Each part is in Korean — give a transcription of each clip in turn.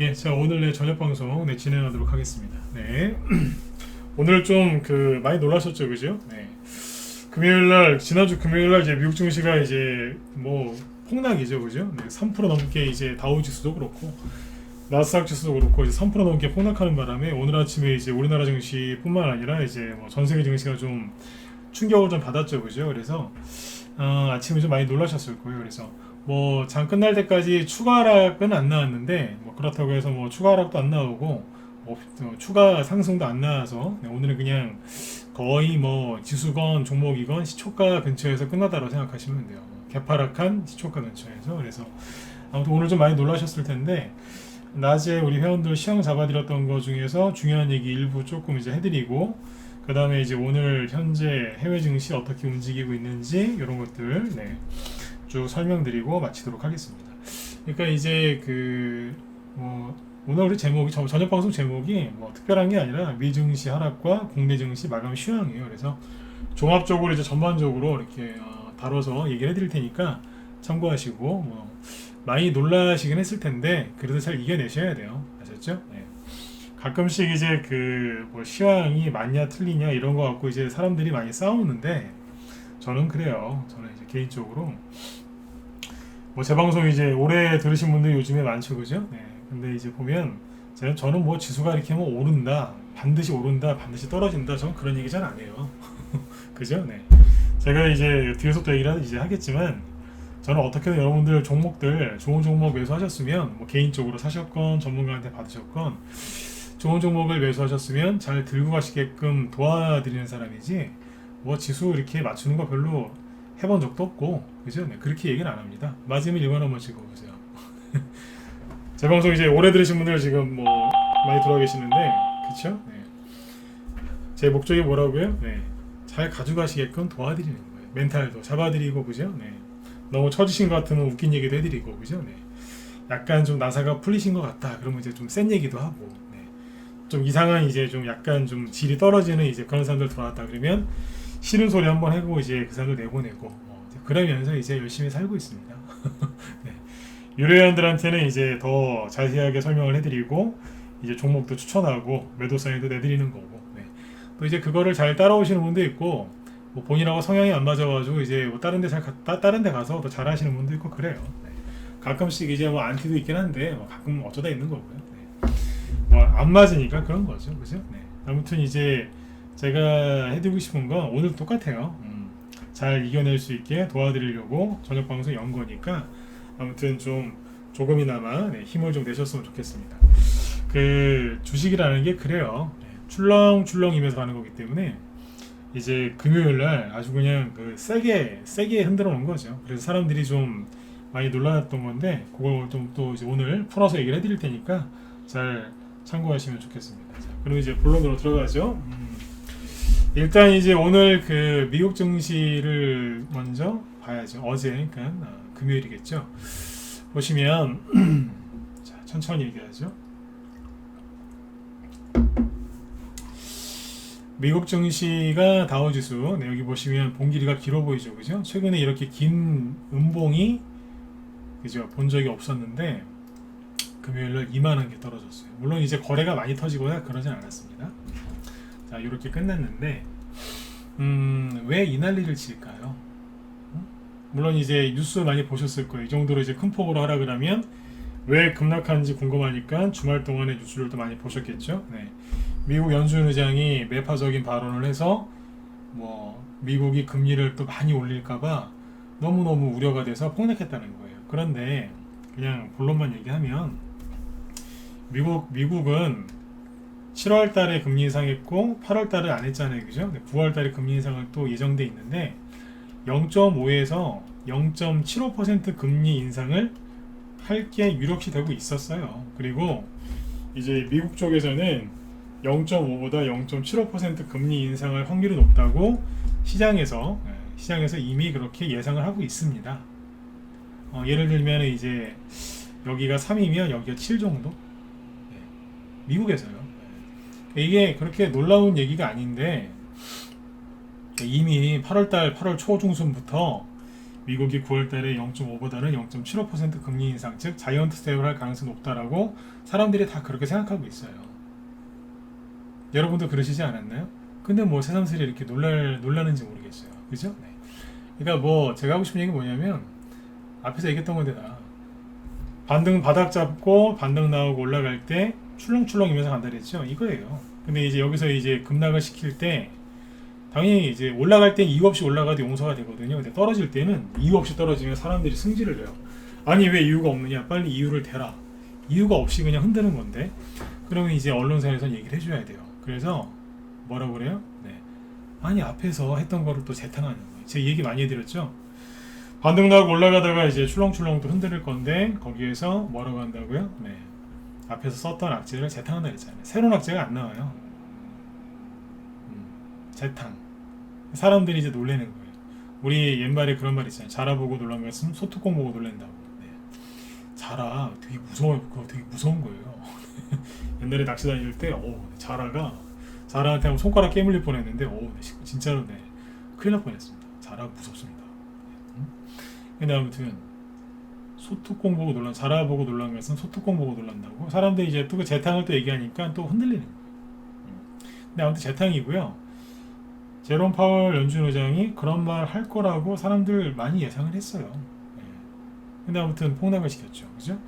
예, 자 오늘 저녁 방송 진행하도록 하겠습니다. 네, 오늘 좀 많이 놀라셨죠, 그죠? 네, 금요일 날 지난주 금요일 날 이제 미국 증시가 이제 뭐 폭락이죠, 그죠? 네, 3% 넘게 이제 다우 지수도 그렇고 나스닥 지수도 그렇고 이제 3% 넘게 폭락하는 바람에 오늘 아침에 이제 우리나라 증시뿐만 아니라 이제 뭐 전 세계 증시가 좀 충격을 좀 받았죠, 그죠? 그래서 아침에 좀 많이 놀라셨을 거예요. 그래서 뭐 장 끝날 때까지 추가 하락은 안 나왔는데 뭐 그렇다고 해서 뭐 추가 하락도 안 나오고 뭐 추가 상승도 안 나와서 오늘은 그냥 거의 뭐 지수건 종목이건 시초가 근처에서 끝나다라고 생각하시면 돼요. 개파락한 시초가 근처에서. 그래서 아무튼 오늘 좀 많이 놀라셨을 텐데 낮에 우리 회원들 시황 잡아드렸던 거 중에서 중요한 얘기 일부 조금 이제 해드리고 그 다음에 이제 오늘 현재 해외 증시 어떻게 움직이고 있는지 이런 것들 쭉 설명드리고 마치도록 하겠습니다. 그러니까 이제 오늘 우리 제목이 저녁 방송 제목이 뭐 특별한 게 아니라 미증시 하락과 국내 증시 마감 시황이에요. 그래서 종합적으로 이제 전반적으로 이렇게 다뤄서 얘기를 해드릴 테니까 참고하시고 뭐 많이 놀라시긴 했을 텐데 그래도 잘 이겨내셔야 돼요. 아셨죠? 네. 가끔씩 이제 뭐 시황이 맞냐 틀리냐 이런 거 갖고 이제 사람들이 많이 싸우는데 저는 그래요. 저는 이제 개인적으로 뭐 제 방송 이제 오래 들으신 분들 요즘에 많죠, 그죠? 네. 근데 이제 보면 저는 뭐 지수가 이렇게 뭐 오른다, 반드시 오른다, 반드시 떨어진다, 저는 그런 얘기 잘 안 해요. 그죠? 네. 제가 이제 뒤에서 또 얘기를 이제 하겠지만 저는 어떻게든 여러분들 종목들 좋은 종목 매수하셨으면 뭐 개인적으로 사셨건 전문가한테 받으셨건 좋은 종목을 매수하셨으면 잘 들고 가시게끔 도와드리는 사람이지 뭐 지수 이렇게 맞추는 거 별로 해본 적도 없고 그죠? 네, 그렇게 얘기는 안 합니다. 맞으면 1만 원만 찍어 보세요. 제 방송 이제 오래 들으신 분들 지금 뭐 많이 들어와 계시는데 그쵸? 네. 제 목적이 뭐라고요? 네. 잘 가져가시게끔 도와드리는 거예요. 멘탈도 잡아드리고 그죠? 네. 너무 처지신 것 같으면 웃긴 얘기도 해드리고 그죠? 네. 약간 좀 나사가 풀리신 것 같다 그러면 이제 좀 센 얘기도 하고 네. 좀 이상한 이제 좀 약간 좀 질이 떨어지는 이제 그런 사람들 들어왔다 그러면 싫은 소리 한번 해고 이제 그 사람들 내보내고 그러면서 이제 열심히 살고 있습니다. 네. 유료회원들한테는 이제 더 자세하게 설명을 해드리고 이제 종목도 추천하고 매도 사인도 내드리는 거고 네. 또 이제 그거를 잘 따라오시는 분도 있고 뭐 본인하고 성향이 안 맞아가지고 이제 뭐 다른 데 가서 더 잘하시는 분도 있고 그래요. 네. 가끔씩 이제 뭐 안티도 있긴 한데 뭐 가끔 어쩌다 있는 거고요. 네. 뭐 안 맞으니까 그런 거죠, 그죠? 네. 아무튼 이제 제가 해드리고 싶은 건 오늘 똑같아요. 잘 이겨낼 수 있게 도와드리려고 저녁 방송 연 거니까 아무튼 좀 조금이나마 힘을 좀 내셨으면 좋겠습니다. 주식이라는 게 그래요. 출렁출렁이면서 가는 거기 때문에 이제 금요일날 아주 그냥 세게 흔들어 놓은 거죠. 그래서 사람들이 좀 많이 놀랐던 건데 그걸 좀 또 이제 오늘 풀어서 얘기를 해드릴 테니까 잘 참고하시면 좋겠습니다. 자, 그럼 이제 본론으로 들어가죠. 일단 이제 오늘 미국 증시를 먼저 봐야죠. 어제 그러니까 금요일이겠죠. 보시면 자, 천천히 얘기하죠. 미국 증시가 다우지수 여기 보시면 봉 길이가 길어 보이죠, 그죠? 최근에 이렇게 긴 음봉이 그죠 본 적이 없었는데 금요일날 이만한 게 떨어졌어요. 물론 이제 거래가 많이 터지거나 그러진 않았습니다. 자, 이렇게 끝났는데 왜 이 난리를 칠까요? 물론 이제 뉴스 많이 보셨을 거예요. 이 정도로 이제 큰 폭으로 하락을 하면 왜 급락하는지 궁금하니까 주말 동안에 뉴스를 또 많이 보셨겠죠. 네. 미국 연준 의장이 매파적인 발언을 해서 뭐 미국이 금리를 또 많이 올릴까봐 너무너무 우려가 돼서 폭락했다는 거예요. 그런데 그냥 본론만 얘기하면 미국은 7월 달에 금리 인상했고 8월 달에 안 했잖아요. 그죠? 9월 달에 금리 인상은 또 예정돼 있는데 0.5에서 0.75% 금리 인상을 할 게 유력시 되고 있었어요. 그리고 이제 미국 쪽에서는 0.5보다 0.75% 금리 인상할 확률이 높다고 시장에서 이미 그렇게 예상을 하고 있습니다. 예를 들면 이제 여기가 3이면 여기가 7 정도? 네, 미국에서요. 이게 그렇게 놀라운 얘기가 아닌데 이미 8월 초 중순부터 미국이 9월달에 0.5보다는 0.75% 금리 인상, 즉 자이언트 스텝을 할 가능성이 높다라고 사람들이 다 그렇게 생각하고 있어요. 여러분도 그러시지 않았나요? 근데 뭐 새삼스레 이렇게 놀라는지 모르겠어요. 그죠? 네. 그러니까 뭐 제가 하고 싶은 얘기 뭐냐면 앞에서 얘기했던 건데 다 반등 바닥 잡고 반등 나오고 올라갈 때 출렁출렁이면서 간다 그랬죠. 이거예요. 근데 이제 여기서 이제 급락을 시킬 때 당연히 이제 올라갈 때 이유 없이 올라가도 용서가 되거든요. 근데 떨어질 때는 이유 없이 떨어지면 사람들이 승질을 내요. 아니 왜 이유가 없느냐? 빨리 이유를 대라. 이유가 없이 그냥 흔드는 건데 그러면 이제 언론사에서는 얘기를 해줘야 돼요. 그래서 뭐라고 그래요? 네. 아니 앞에서 했던 거를 또 재탕하는 거예요. 제가 얘기 많이 해드렸죠. 반등 나고 올라가다가 이제 출렁출렁 또 흔들 건데 거기에서 뭐라고 한다고요? 네. 앞에서 썼던 악재를 재탕한다 했잖아요. 새로운 악재가 안 나와요. 재탕. 사람들이 이제 놀래는 거예요. 우리 옛말에 그런 말 있잖아요. 자라 보고 놀란 것은 소뚜껑 보고 놀란다고. 네. 자라 되게 무서워요. 그거 되게 무서운 거예요. 옛날에 낚시 다닐 때, 자라한테 하면 손가락 깨물릴 뻔했는데, 진짜로 네, 큰일 날 뻔했습니다. 자라 무섭습니다. 근데 아무튼 소뚜껑 보고 자라 보고 놀란 것은 소뚜껑 보고 놀란다고. 사람들이 이제 또 그 재탕을 또 얘기하니까 또 흔들리는 거예요. 근데 아무튼 재탕이고요. 제롬 파월 연준 의장이 그런 말 할 거라고 사람들 많이 예상을 했어요. 네. 근데 아무튼 폭락을 시켰죠. 그죠?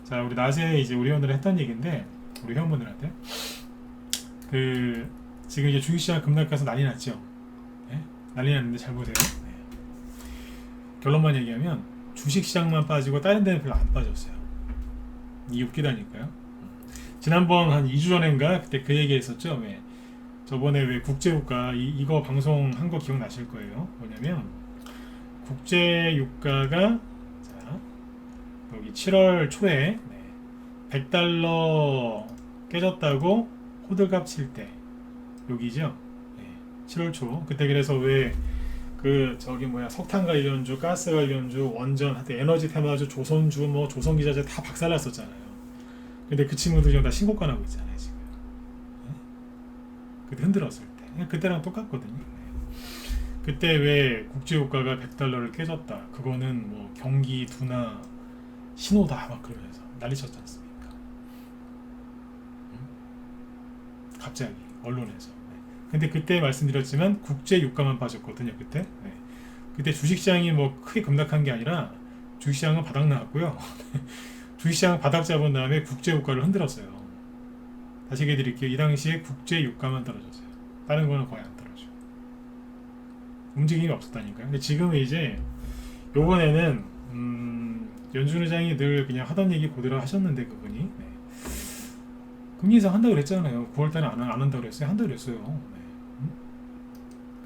자, 우리 낮에 이제 우리 회원들 했던 얘기인데, 우리 회원분들한테. 지금 이제 주식시장 급락해서 난리 났죠? 네? 난리 났는데 잘 보세요. 네. 결론만 얘기하면, 주식시장만 빠지고 다른 데는 별로 안 빠졌어요. 이게 웃기다니까요. 지난번 한 2주 전인가? 그때 그 얘기 했었죠? 왜? 저번에 왜 국제유가 이거 방송한 거 기억나실 거예요. 뭐냐면 국제유가가 자 여기 7월 초에 100달러 깨졌다고 호들갑 칠 때 여기죠. 7월 초 그때 그래서 왜 석탄 관련주, 가스 관련주, 원전, 하여튼 에너지 테마주, 조선주, 뭐 조선기자재 다 박살났었잖아요. 근데 그 친구들 지금 다 신고가 나고 있잖아요 지금. 그때 흔들었을 때 그때랑 똑같거든요. 그때 왜 국제유가가 100달러를 깨졌다 그거는 뭐 경기 둔화 신호다 막 그러면서 난리쳤지 않습니까? 갑자기 언론에서. 근데 그때 말씀드렸지만 국제유가만 빠졌거든요. 그때 주식시장이 뭐 크게 급락한 게 아니라 주식시장은 바닥 나왔고요. 주식시장 바닥 잡은 다음에 국제유가를 흔들었어요. 다시 얘기해 드릴게요. 이 당시에 국제 유가만 떨어졌어요. 다른 거는 거의 안 떨어져. 움직임이 없었다니까요. 근데 지금은 이제 요번에는 연준 의장이 늘 그냥 하던 얘기 그대로 하셨는데 그분이 금리 인상 한다고 그랬잖아요. 9월달에 안 한다고 그랬어요. 한다고 그랬어요.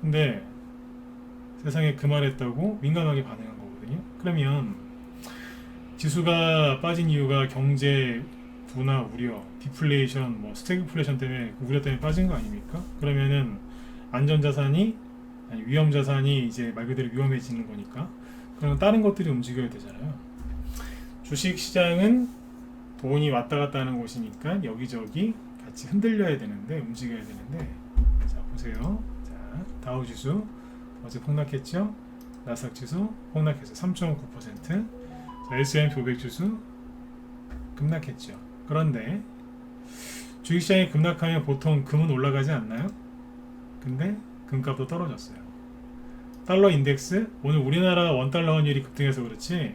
근데 세상에 그 말했다고 민감하게 반응한 거거든요. 그러면 지수가 빠진 이유가 경제 둔화 우려, 디플레이션, 뭐 스태그플레이션 때문에 우려 때문에 빠진 거 아닙니까? 그러면은 안전자산이 아니 위험자산이 이제 말 그대로 위험해지는 거니까 그럼 다른 것들이 움직여야 되잖아요. 주식시장은 돈이 왔다 갔다 하는 곳이니까 여기저기 같이 흔들려야 되는데 움직여야 되는데 자 보세요. 자 다우지수 어제 폭락했죠? 나스닥지수 폭락해서 3.9%. 자 S&P 500 지수 급락했죠. 그런데 주식시장이 급락하면 보통 금은 올라가지 않나요? 근데 금값도 떨어졌어요. 달러 인덱스 오늘 우리나라 원달러 환율이 급등해서 그렇지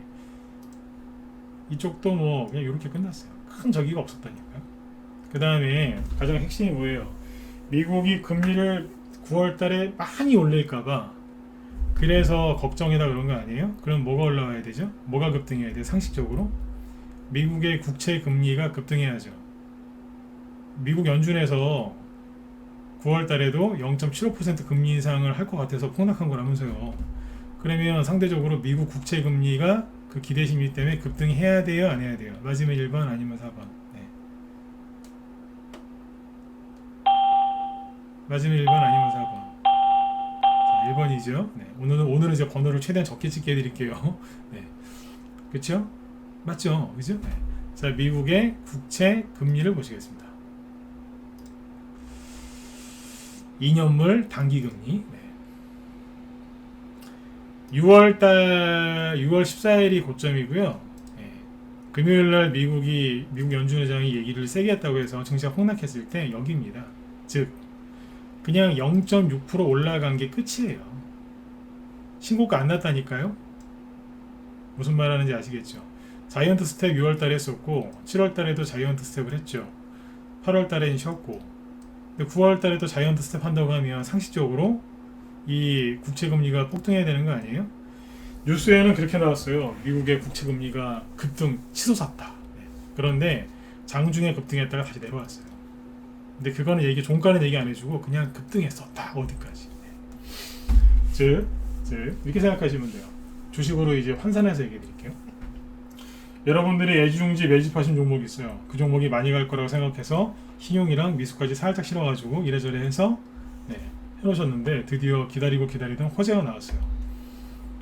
이쪽도 뭐 그냥 이렇게 끝났어요. 큰 저기가 없었다니까요. 그 다음에 가장 핵심이 뭐예요? 미국이 금리를 9월달에 많이 올릴까봐 그래서 걱정이다 그런 거 아니에요? 그럼 뭐가 올라와야 되죠? 뭐가 급등해야 돼요? 상식적으로 미국의 국채 금리가 급등해야죠. 미국 연준에서 9월 달에도 0.75% 금리 인상을 할 것 같아서 폭락한 거라면서요. 그러면 상대적으로 미국 국채 금리가 그 기대 심리 때문에 급등해야 돼요, 안 해야 돼요? 맞으면 1번 아니면 4번. 네. 맞으면 1번 아니면 4번. 자, 1번이죠. 네. 오늘은 이제 번호를 최대한 적게 찍게 해드릴게요. 네. 그쵸? 맞죠? 그죠? 네. 자, 미국의 국채 금리를 보시겠습니다. 2년물 단기 금리. 네. 6월 14일이 고점이고요. 예. 금요일날 미국 연준의장이 얘기를 세게 했다고 해서 증시가 폭락했을 때 여기입니다. 즉 그냥 0.6% 올라간 게 끝이에요. 신고가 안 났다니까요. 무슨 말 하는지 아시겠죠? 자이언트 스텝 6월달에 했었고 7월달에도 자이언트 스텝을 했죠. 8월달에는 쉬었고, 근데 9월달에도 자이언트 스텝 한다고 하면 상식적으로 이 국채금리가 폭등해야 되는 거 아니에요? 뉴스에는 그렇게 나왔어요. 미국의 국채금리가 급등 치솟았다. 그런데 장중에 급등했다가 다시 내려왔어요. 근데 그거는 종가는 얘기 안 해주고 그냥 급등했었다. 어디까지. 즉 이렇게 생각하시면 돼요. 주식으로 이제 환산해서 얘기해 드릴게요. 여러분들이 애지중지 매집하신 종목이 있어요. 그 종목이 많이 갈 거라고 생각해서 신용이랑 미수까지 살짝 실어가지고 이래저래 해서 해놓으셨는데 드디어 기다리던 호재가 나왔어요.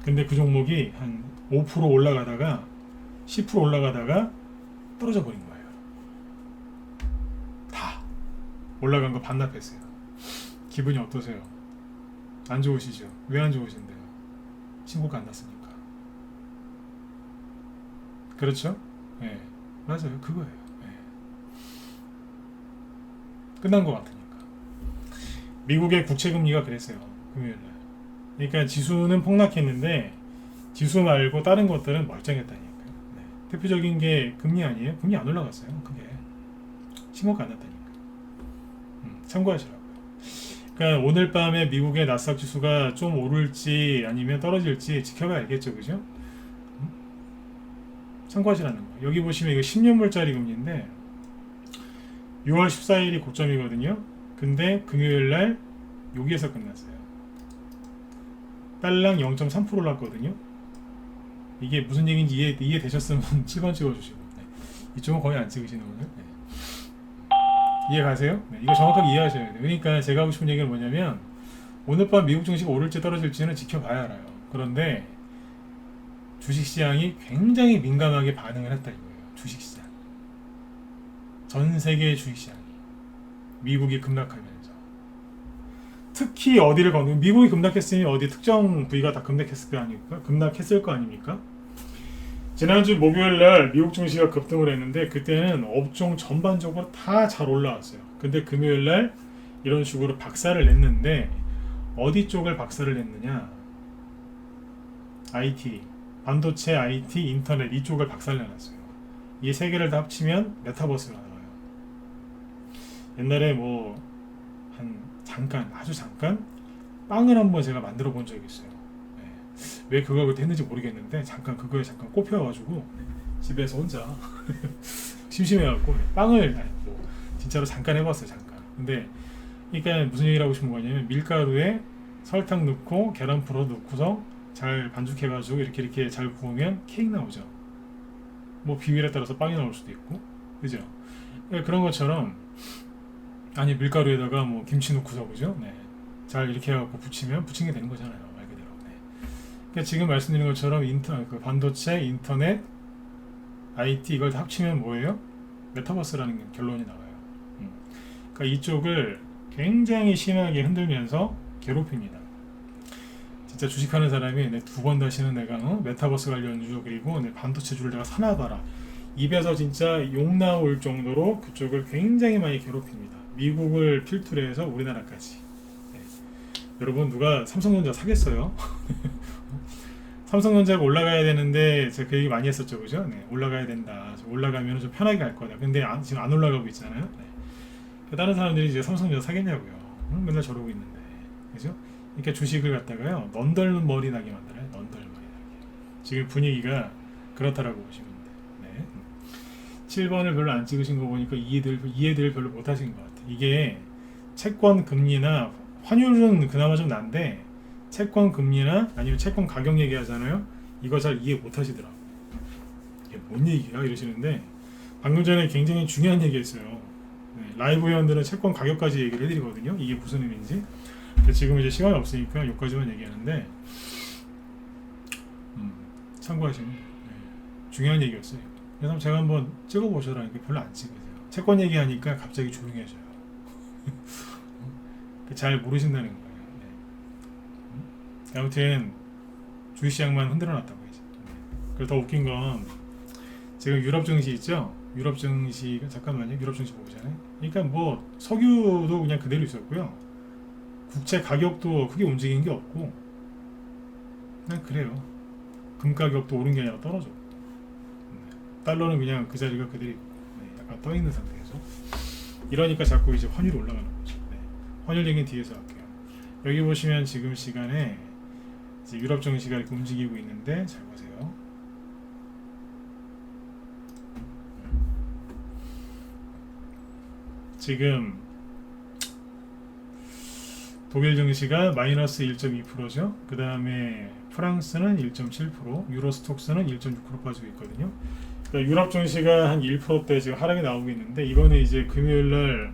근데 그 종목이 한 5% 올라가다가 10% 올라가다가 떨어져 버린 거예요. 다 올라간 거 반납했어요. 기분이 어떠세요? 안 좋으시죠? 왜 안 좋으신데요? 신고가 안 났으니까. 그렇죠? 네, 맞아요. 그거예요. 네. 끝난 것 같으니까. 미국의 국채금리가 그랬어요. 금요일날. 그러니까 지수는 폭락했는데 지수 말고 다른 것들은 멀쩡했다니까요. 네. 대표적인 게 금리 아니에요? 금리 안 올라갔어요. 그게 신고가 안 났다니까. 참고하시라고요. 그러니까 오늘 밤에 미국의 나스닥 지수가 좀 오를지 아니면 떨어질지 지켜봐야 알겠죠, 그죠? 참고하시라는 거예요. 여기 보시면 이거 10년물짜리 금리인데 6월 14일이 고점이거든요. 근데 금요일날 여기에서 끝났어요. 달랑 0.3% 올랐거든요. 이게 무슨 얘기인지 이해되셨으면 7번 찍어주시고. 네. 이쪽은 거의 안 찍으시는 거예요. 네. 이해 가세요? 네. 이거 정확하게 이해하셔야 돼요. 그러니까 제가 하고 싶은 얘기는 뭐냐면 오늘 밤 미국 증시가 오를지 떨어질지는 지켜봐야 알아요. 그런데 주식시장이 굉장히 민감하게 반응을 했다 이거예요. 주식시장. 전 세계 주식시장이 미국이 급락하면서 특히 어디를 미국이 급락했으니 어디 특정 부위가 다 급락했을 거 아닙니까? 지난주 목요일날 미국 증시가 급등을 했는데 그때는 업종 전반적으로 다 잘 올라왔어요. 근데 금요일날 이런 식으로 박살을 냈는데 어디 쪽을 박살을 냈느냐? IT, 반도체, IT, 인터넷 이쪽을 박살내놨어요. 이 세 개를 다 합치면 메타버스가 나와요. 옛날에 아주 잠깐 빵을 한번 제가 만들어 본 적이 있어요. 네. 왜 그걸 그때 했는지 모르겠는데 그거에 꼽혀가지고 집에서 혼자 심심해갖고 빵을 진짜로 잠깐 해봤어요. 잠깐. 근데 그러니까 무슨 얘기를 하고 싶은 거냐면 밀가루에 설탕 넣고 계란 풀어 넣고서 잘 반죽해가지고 이렇게 잘 구우면 케이크 나오죠. 뭐 비율에 따라서 빵이 나올 수도 있고, 그죠? 그러니까 그런 것처럼 밀가루에다가 뭐 김치 넣고서 그죠? 네. 잘 이렇게 해갖고 부친 게 되는 거잖아요, 말 그대로. 네. 그러니까 지금 말씀드린 것처럼 반도체, 인터넷, IT 이걸 다 합치면 뭐예요? 메타버스라는 결론이 나와요. 그러니까 이쪽을 굉장히 심하게 흔들면서 괴롭힙니다. 진짜 주식하는 사람이 내 두 번 다시는 내가 메타버스 관련주 그리고 내 반도체주를 내가 사나봐라 입에서 진짜 욕 나올 정도로 그쪽을 굉장히 많이 괴롭힙니다. 미국을 필두로 해서 우리나라까지. 네. 여러분 누가 삼성전자 사겠어요? 삼성전자가 올라가야 되는데 제가 그 얘기 많이 했었죠, 그죠? 네, 올라가야 된다. 올라가면 좀 편하게 갈 거다. 근데 지금 안 올라가고 있잖아요. 네. 다른 사람들이 이제 삼성전자 사겠냐고요. 맨날 저러고 있는데, 그죠? 그러니까 주식을 갖다가요 넌덜머리 나게 만들어요. 넌덜머리 나게. 지금 분위기가 그렇다라고 보시면 돼요. 네. 7번을 별로 안 찍으신 거 보니까 이해들 별로 못 하신 것 같아요. 이게 채권 금리나 환율은 그나마 좀 난데 채권 금리나 아니면 채권 가격 얘기하잖아요. 이거 잘 이해 못 하시더라고요. 이게 뭔 얘기야 이러시는데 방금 전에 굉장히 중요한 얘기했어요. 네. 라이브 회원들은 채권 가격까지 얘기를 해드리거든요. 이게 무슨 의미인지. 지금 이제 시간이 없으니까 여기까지만 얘기하는데 참고하시면 네, 중요한 얘기였어요. 그래서 제가 한번 찍어보셔라니까 별로 안 찍으세요. 채권 얘기하니까 갑자기 조용해져요. 잘 모르신다는 거예요. 네. 아무튼 주식시장만 흔들어놨다고 이제. 그리고 더 웃긴 건 지금 유럽 증시 있죠? 유럽 증시 잠깐만요. 유럽 증시 보잖아요. 그러니까 뭐 석유도 그냥 그대로 있었고요. 국채 가격도 크게 움직인 게 없고 그냥 그래요. 금 가격도 오른 게 아니라 떨어져. 달러는 그냥 그 자리가 그대로 있고 약간 떠 있는 상태에서 이러니까 자꾸 이제 환율이 올라가는 거죠. 환율 얘기는 뒤에서 할게요. 여기 보시면 지금 시간에 이제 유럽 증시가 이렇게 움직이고 있는데 잘 보세요. 지금 독일 증시가 마이너스 1.2%죠. 그 다음에 프랑스는 1.7%, 유로스톡스는 1.6% 빠지고 있거든요. 그러니까 유럽 증시가 한 1%대 지금 하락이 나오고 있는데 이번에 이제 금요일날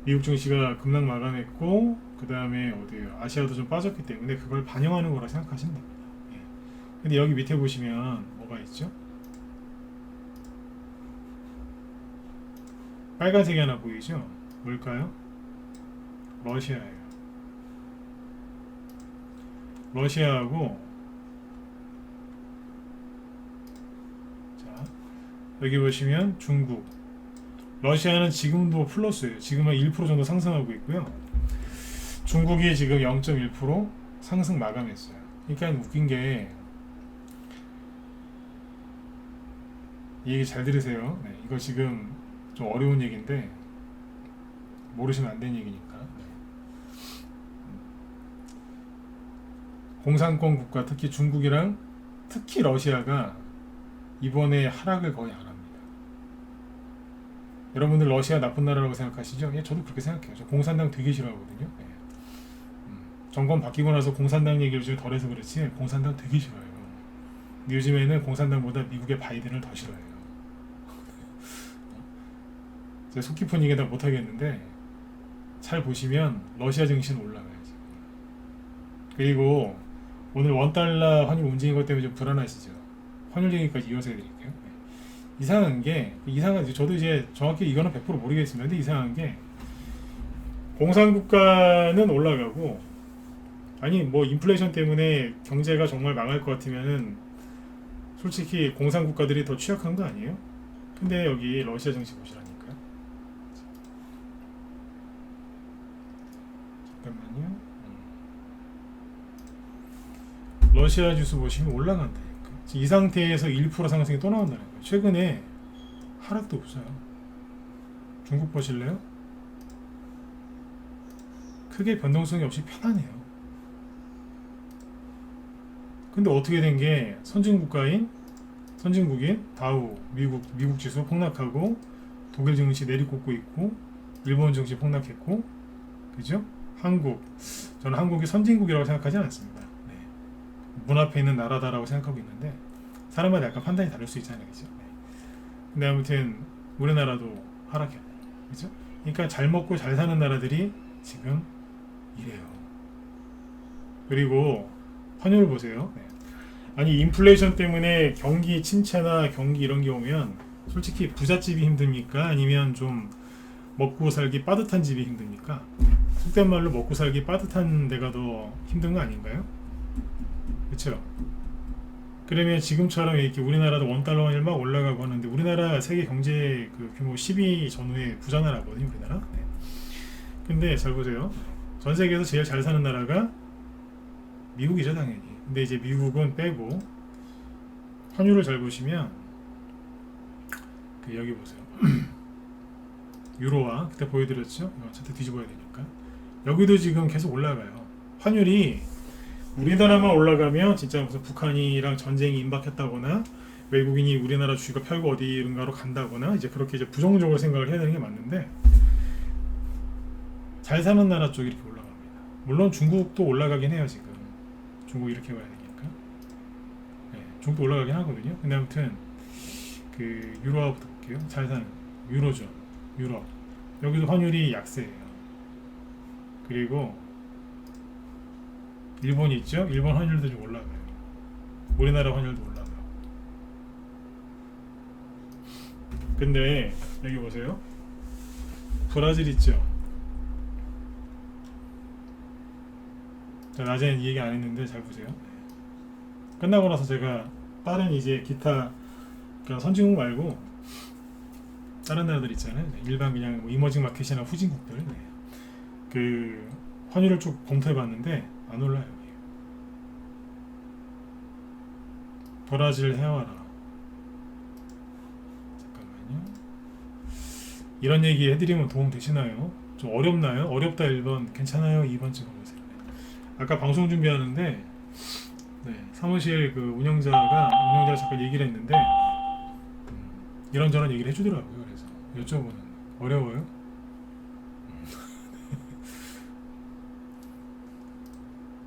미국 증시가 급락 마감했고 그 다음에 어디에요? 아시아도 좀 빠졌기 때문에 그걸 반영하는 거라 생각하시면 됩니다. 예. 근데 여기 밑에 보시면 뭐가 있죠? 빨간색이 하나 보이죠? 뭘까요? 러시아예요. 러시아하고 자 여기 보시면 중국 러시아는 지금도 플러스예요. 지금은 1% 정도 상승하고 있고요. 중국이 지금 0.1% 상승 마감했어요. 그러니까 웃긴 게 이 얘기 잘 들으세요. 네, 이거 지금 좀 어려운 얘기인데 모르시면 안 되는 얘기니까. 공산권 국가 특히 중국이랑 특히 러시아가 이번에 하락을 거의 안 합니다. 여러분들 러시아 나쁜 나라라고 생각하시죠? 예, 저도 그렇게 생각해요. 저 공산당 되게 싫어하거든요. 예. 정권 바뀌고 나서 공산당 얘기를 좀 덜해서 그렇지 공산당 되게 싫어해요. 요즘에는 공산당보다 미국의 바이든을 더 싫어해요. 제가 속 깊은 얘기 다 못하겠는데 잘 보시면 러시아 증시는 올라가요. 지금. 그리고 오늘 원달러 환율 움직인 것 때문에 좀 불안하시죠? 환율 얘기까지 이어서 해드릴게요. 이상한 게 저도 이제 정확히 이거는 100% 모르겠습니다. 근데 이상한 게 공산국가는 올라가고 아니 뭐 인플레이션 때문에 경제가 정말 망할 것 같으면은 솔직히 공산국가들이 더 취약한 거 아니에요? 근데 여기 러시아 증시 보시라니까요. 잠깐만요. 러시아 지수 보시면 올라간다니까. 이 상태에서 1% 상승이 또 나온다는 거예요. 최근에 하락도 없어요. 중국 보실래요? 크게 변동성이 없이 편하네요. 근데 어떻게 된 게 선진국인 다우 미국 지수 폭락하고 독일 증시 내리꽂고 있고 일본 증시 폭락했고 그죠? 저는 한국이 선진국이라고 생각하지는 않습니다. 네. 문 앞에 있는 나라다라고 생각하고 있는데 사람마다 약간 판단이 다를 수 있잖아요, 그죠? 네. 근데 아무튼 우리나라도 하락해요, 그죠? 그러니까 잘 먹고 잘 사는 나라들이 지금 이래요. 그리고 환율 보세요. 네. 아니 인플레이션 때문에 경기 침체나 경기 이런 게 오면 솔직히 부잣집이 힘듭니까? 아니면 좀 먹고 살기 빠듯한 집이 힘듭니까? 속된 말로 먹고 살기 빠듯한 데가 더 힘든 거 아닌가요? 그렇죠? 그러면 지금처럼 이렇게 우리나라도 원달러 환율 막 올라가고 하는데 우리나라 세계 경제 그 규모 10위 전후의 부자 나라거든요, 우리나라. 네. 근데 잘 보세요. 전 세계에서 제일 잘 사는 나라가 미국이죠, 당연히. 근데 이제 미국은 빼고 환율을 잘 보시면 그 여기 보세요. 유로화 그때 보여드렸죠? 이거 차트 뒤집어야 되니까 여기도 지금 계속 올라가요. 환율이 우리나라만 올라가면 진짜 무슨 북한이랑 전쟁이 임박했다거나 외국인이 우리나라 주식을 팔고 어디론가로 간다거나 이제 그렇게 이제 부정적으로 생각을 해야 되는 게 맞는데 잘 사는 나라 쪽이 이렇게 올라갑니다. 물론 중국도 올라가긴 해요. 지금 중국 이렇게 와야 되니까 네, 중국도 올라가긴 하거든요. 근데 아무튼 그 유로화부터 볼게요. 잘 사는 유로죠. 유럽 여기도 환율이 약세예요. 그리고 일본 있죠? 일본 환율도 좀 올라가요. 우리나라 환율도 올라가요. 근데 여기 보세요. 브라질 있죠? 자, 낮에는 이 얘기 안 했는데 잘 보세요. 끝나고 나서 제가 다른 이제 기타 그러니까 선진국 말고 다른 나라들 있잖아요. 네, 일반 그냥 뭐 이머징 마켓이나 후진국들 네. 그 환율을 쭉 검토해봤는데 안 올라요. 브라질 해와라. 잠깐만요. 이런 얘기 해드리면 도움 되시나요? 좀 어렵나요? 어렵다 1번, 괜찮아요 2번 찍어보세요. 아까 방송 준비하는데 네, 사무실 그 운영자가 잠깐 얘기를 했는데 이런저런 얘기를 해주더라고요. 그래서 여쭤보는 어려워요?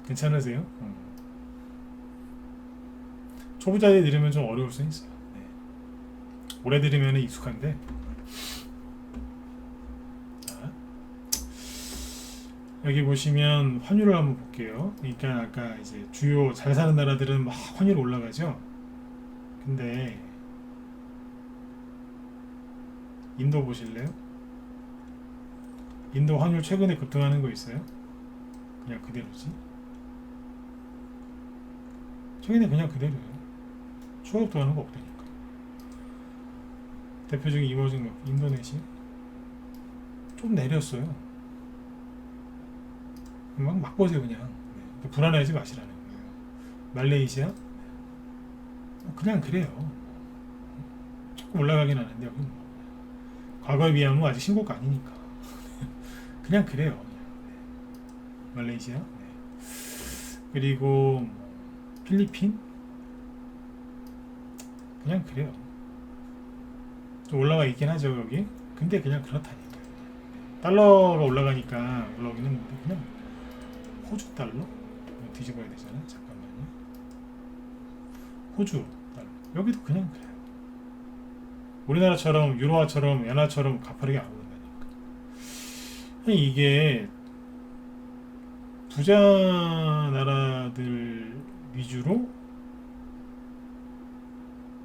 괜찮으세요? 초보자들 들으면 좀 어려울 수 있어요. 네. 오래 들으면 익숙한데 자, 여기 보시면 환율을 한번 볼게요. 그러니까 아까 이제 주요 잘 사는 나라들은 막 환율 올라가죠. 근데 인도 보실래요? 인도 환율 최근에 급등하는 거 있어요? 그냥 그대로지. 최근에 그냥 그대로예요. 추가 급등하는 거 없다니까. 대표적인 이머징 인도네시아 좀 내렸어요. 막 보세요 그냥. 네. 불안해하지 마시라는 거예요. 말레이시아 그냥 그래요. 조금 올라가긴 하는데 여기 뭐 과거에 비하면 아직 신고가 아니니까 그냥 그래요. 네. 말레이시아 네. 그리고 필리핀 그냥 그래요. 좀 올라가 있긴 하죠 여기. 근데 그냥 그렇다니까. 달러가 올라가니까 올라오긴 했는데 그냥 호주 달러? 뒤집어야 되잖아. 잠깐만요. 호주 달러 여기도 그냥 그래요. 우리나라처럼 유로화처럼 엔화처럼 가파르게 안 오른다니까. 이게 부자 나라들 위주로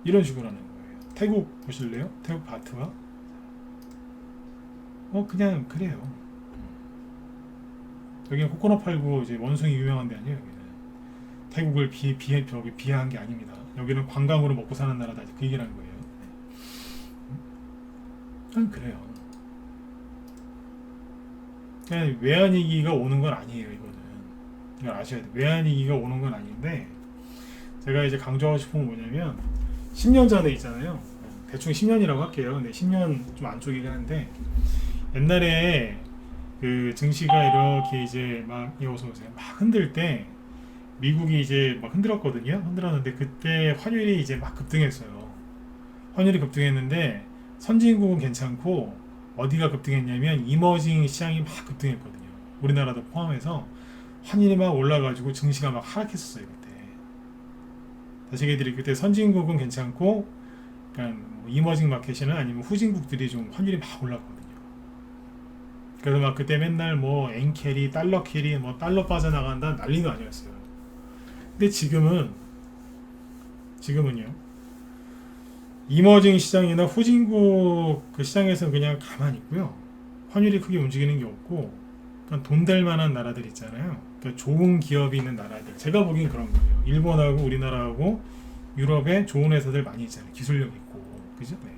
이런 식으로 하는 거예요. 태국 보실래요? 태국 바트와 그냥 그래요. 여기는 코코넛 팔고 이제 원숭이 유명한 데 아니에요. 여기는 태국을 비하한 게 아닙니다. 여기는 관광으로 먹고 사는 나라다. 그 얘기를 한 거예요. 그냥 그래요. 그냥 외환위기가 오는 건 아니에요. 이거는 이걸 아셔야 돼요. 외환위기가 오는 건 아닌데 제가 이제 강조하고 싶은 건 뭐냐면 10년 전에 있잖아요. 대충 10년이라고 할게요. 근데 10년 좀 안쪽이긴 한데 옛날에 그 증시가 이렇게 이제 막 이어서 오세요. 막 흔들 때 미국이 이제 막 흔들었거든요. 흔들었는데 그때 환율이 이제 막 급등했어요. 환율이 급등했는데 선진국은 괜찮고 어디가 급등했냐면 이머징 시장이 막 급등했거든요. 우리나라도 포함해서 환율이 막 올라가지고 증시가 막 하락했었어요 그때. 다시 얘기드릴게요. 그때 선진국은 괜찮고 그러니까 뭐 이머징 마켓이나 아니면 후진국들이 좀 환율이 막 올라가거든요. 그래서 막 그때 맨날 뭐 엔캐리, 달러 캐리, 뭐 달러 빠져나간다 난리도 아니었어요. 근데 지금은요. 이머징 시장이나 후진국 그 시장에서는 그냥 가만히 있고요. 환율이 크게 움직이는 게 없고 그러니까 돈 될 만한 나라들 있잖아요. 그러니까 좋은 기업이 있는 나라들. 제가 보기엔 그런 거예요. 일본하고 우리나라하고 유럽에 좋은 회사들 많이 있잖아요. 기술력 있고. 그죠? 네.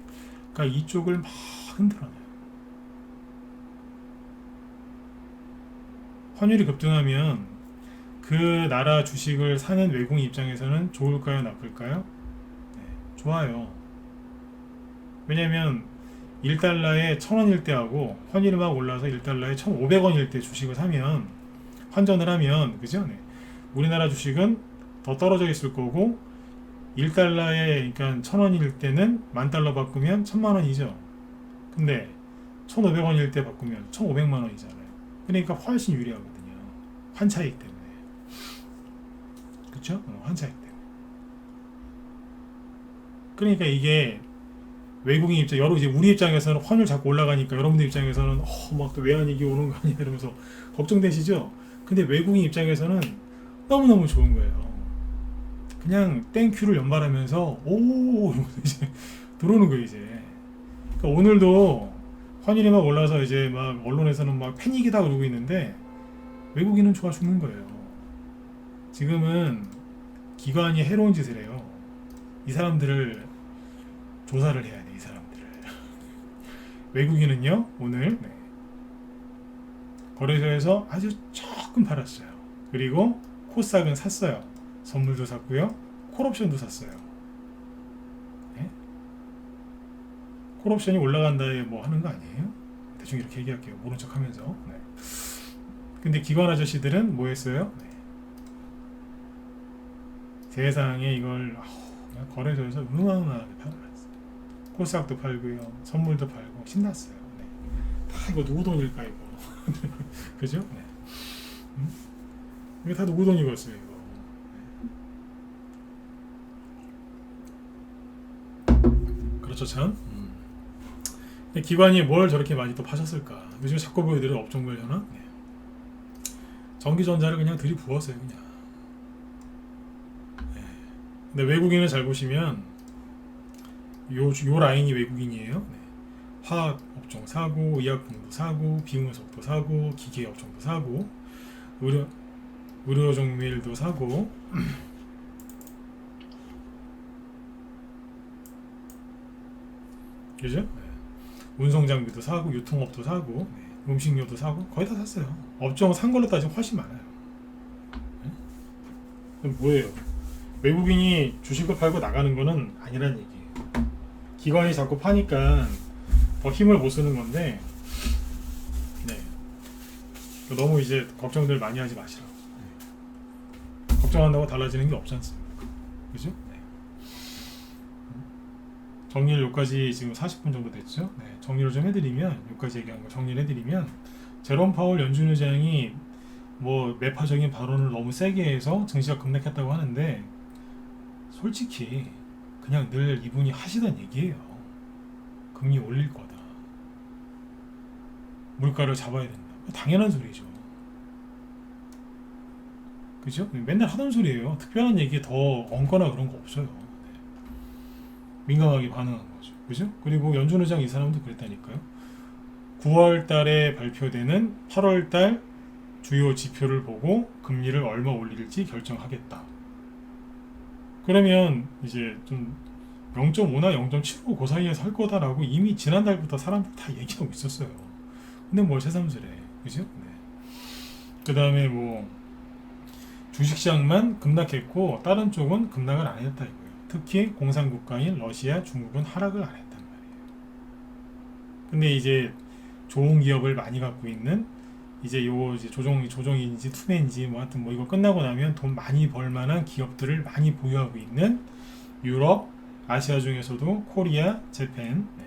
그러니까 이쪽을 막 흔들어놔요. 환율이 급등하면 그 나라 주식을 사는 외국인 입장에서는 좋을까요? 나쁠까요? 네, 좋아요. 왜냐면 1달러에 1000원일 때하고 환율이 막 올라서 1달러에 1500원일 때 주식을 사면 환전을 하면 그죠? 네. 우리나라 주식은 더 떨어져 있을 거고 1달러에 그러니까 1000원일 때는 10,000달러 바꾸면 1000만원이죠. 근데 1500원일 때 바꾸면 1500만원이잖아요. 그러니까 훨씬 유리하거든요. 환차익 때문에. 그쵸? 환차익 때문에. 그러니까 이게 외국인 입장, 이제 우리 입장에서는 환율 자꾸 올라가니까 여러분들 입장에서는 막 또 외환위기 오는 거 아니야 이러면서 걱정되시죠? 근데 외국인 입장에서는 너무너무 좋은 거예요. 그냥 땡큐를 연발하면서 오 이러면서 이제 들어오는 거예요 이제. 그러니까 오늘도 환율이 막 올라서 이제 막 언론에서는 막 패닉이다 그러고 있는데 외국인은 좋아 죽는 거예요. 지금은 기관이 해로운 짓을 해요. 이 사람들을 조사를 해야 돼. 이 사람들을. 외국인은요 오늘 거래소에서 아주 조금 팔았어요. 그리고 코스닥은 샀어요. 선물도 샀고요. 콜옵션도 샀어요. 네? 콜옵션이 올라간다에 뭐 하는 거 아니에요? 대충 이렇게 얘기할게요. 모른 척 하면서. 네. 근데 기관 아저씨들은 뭐 했어요? 네. 세상에 이걸 그냥 거래소에서 응원하게 팔았어요. 코스닥도 팔고요. 선물도 팔고 신났어요. 네. 다 이거 누구 돈일까 이거. 그죠? 네. 이게 다 누구 돈이겠어요 이거. 네. 그렇죠 참. 기관이 뭘 저렇게 많이 또 파셨을까? 요즘 자꾸 보여드리는 업종별 현황. 네. 전기전자를 그냥 들이부었어요 그냥. 네. 근데 외국인을 잘 보시면 요 라인이 외국인이에요. 네. 화학 업종 사고, 의약품도 사고, 비금속도 사고, 기계 업종도 사고, 의료 종밀도 사고. 그죠? 네. 운송 장비도 사고, 유통업도 사고, 네. 음식료도 사고, 거의 다 샀어요. 업종 산 걸로 따지면 훨씬 많아요. 네? 그럼 뭐예요? 외국인이 주식을 팔고 나가는 거는 아니란 얘기예요. 기관이 자꾸 파니까 더 힘을 못 쓰는 건데, 네. 너무 이제 걱정들 많이 하지 마시라고. 네. 걱정한다고 달라지는 게 없지 않습니까? 그죠? 네. 정리를 여기까지 지금 40분 정도 됐죠? 네. 정리를 좀 해드리면, 여기까지 얘기한 거 정리를 해드리면, 제롬 파월 연준 의장이 뭐 매파적인 발언을 너무 세게 해서 증시가 급락했다고 하는데, 솔직히 그냥 늘 이분이 하시던 얘기예요. 금리 올릴 거다. 물가를 잡아야 된다. 당연한 소리죠. 그죠? 맨날 하던 소리예요. 특별한 얘기에 더 엉거나 그런 거 없어요. 네. 민감하게 반응한 거죠. 그죠? 그리고 연준 의장 이 사람도 그랬다니까요. 9월 달에 발표되는 8월 달 주요 지표를 보고 금리를 얼마 올릴지 결정하겠다. 그러면 이제 좀 0.5나 0.75 그 사이에서 할 거다라고 이미 지난달부터 사람들 다 얘기하고 있었어요. 근데 뭘 새삼스레. 그죠? 네. 그 다음에 뭐 주식시장만 급락했고 다른 쪽은 급락을 안 했다 이거예요. 특히 공산국가인 러시아, 중국은 하락을 안 했단 말이에요. 근데 이제 좋은 기업을 많이 갖고 있는 이제 조종인지 투맨인지 뭐 하여튼 뭐 이거 끝나고 나면 돈 많이 벌 만한 기업들을 많이 보유하고 있는 유럽, 아시아 중에서도 코리아, 재팬, 네.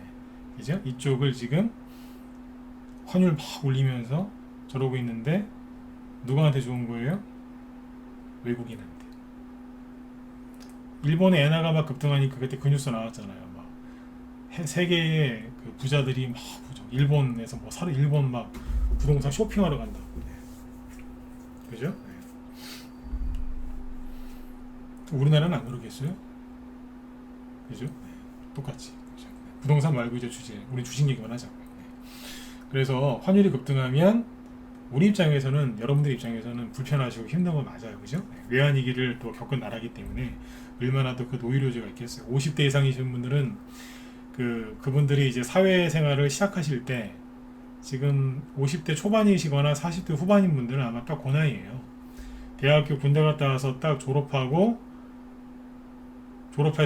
그죠? 이쪽을 지금 환율 막 올리면서 저러고 있는데 누구한테 좋은 거예요? 외국인한테. 일본의 엔화가 막 급등하니까 그때 그 뉴스 나왔잖아요. 막 세계의 그 부자들이 막 일본에서 뭐 사러 일본 막 부동산 쇼핑하러 간다고. 네. 그죠? 네. 우리나라는 안 그러겠어요? 그죠? 네. 똑같이. 그죠? 부동산 말고 이제 우리 주식 얘기만 하자고요. 네. 그래서 환율이 급등하면 우리 입장에서는 여러분들 입장에서는 불편하시고 힘든 건 맞아요. 그죠? 네. 외환위기를 또 겪은 나라기 때문에 얼마나 더 그 노이로제가 있겠어요. 50대 이상이신 분들은 그분들이 이제 사회생활을 시작하실 때 지금 50대 초반이시거나 40대 후반인 분들은 아마 딱 그 나이에요. 대학교 군대 갔다 와서 딱 졸업해서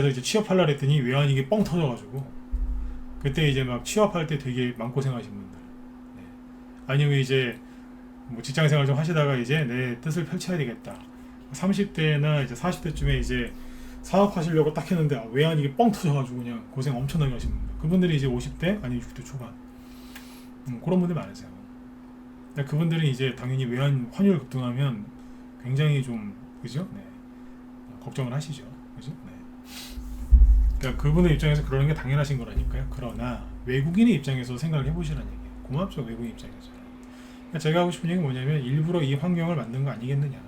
이제 취업하려고 했더니 외환위기 뻥 터져가지고 그때 이제 막 취업할 때 되게 마음고생하신 분들. 네. 아니면 이제 뭐 직장생활 좀 하시다가 이제 내 뜻을 펼쳐야 되겠다. 30대나 이제 40대쯤에 이제 사업하시려고 딱 했는데 외환위기 뻥 터져가지고 그냥 고생 엄청나게 하신 분들. 그분들이 이제 50대 아니면 60대 초반. 그런 분들 많으세요. 근데 그분들은 이제 당연히 환율 급등하면 굉장히 좀 그죠? 네. 걱정을 하시죠. 그죠? 네. 그러니까 그분의 입장에서 그러는 게 당연하신 거라니까요. 그러나 외국인의 입장에서 생각을 해보시라는 얘기예요. 고맙죠, 외국인 입장에서. 그러니까 제가 하고 싶은 얘기는 뭐냐면 일부러 이 환경을 만든 거 아니겠느냐.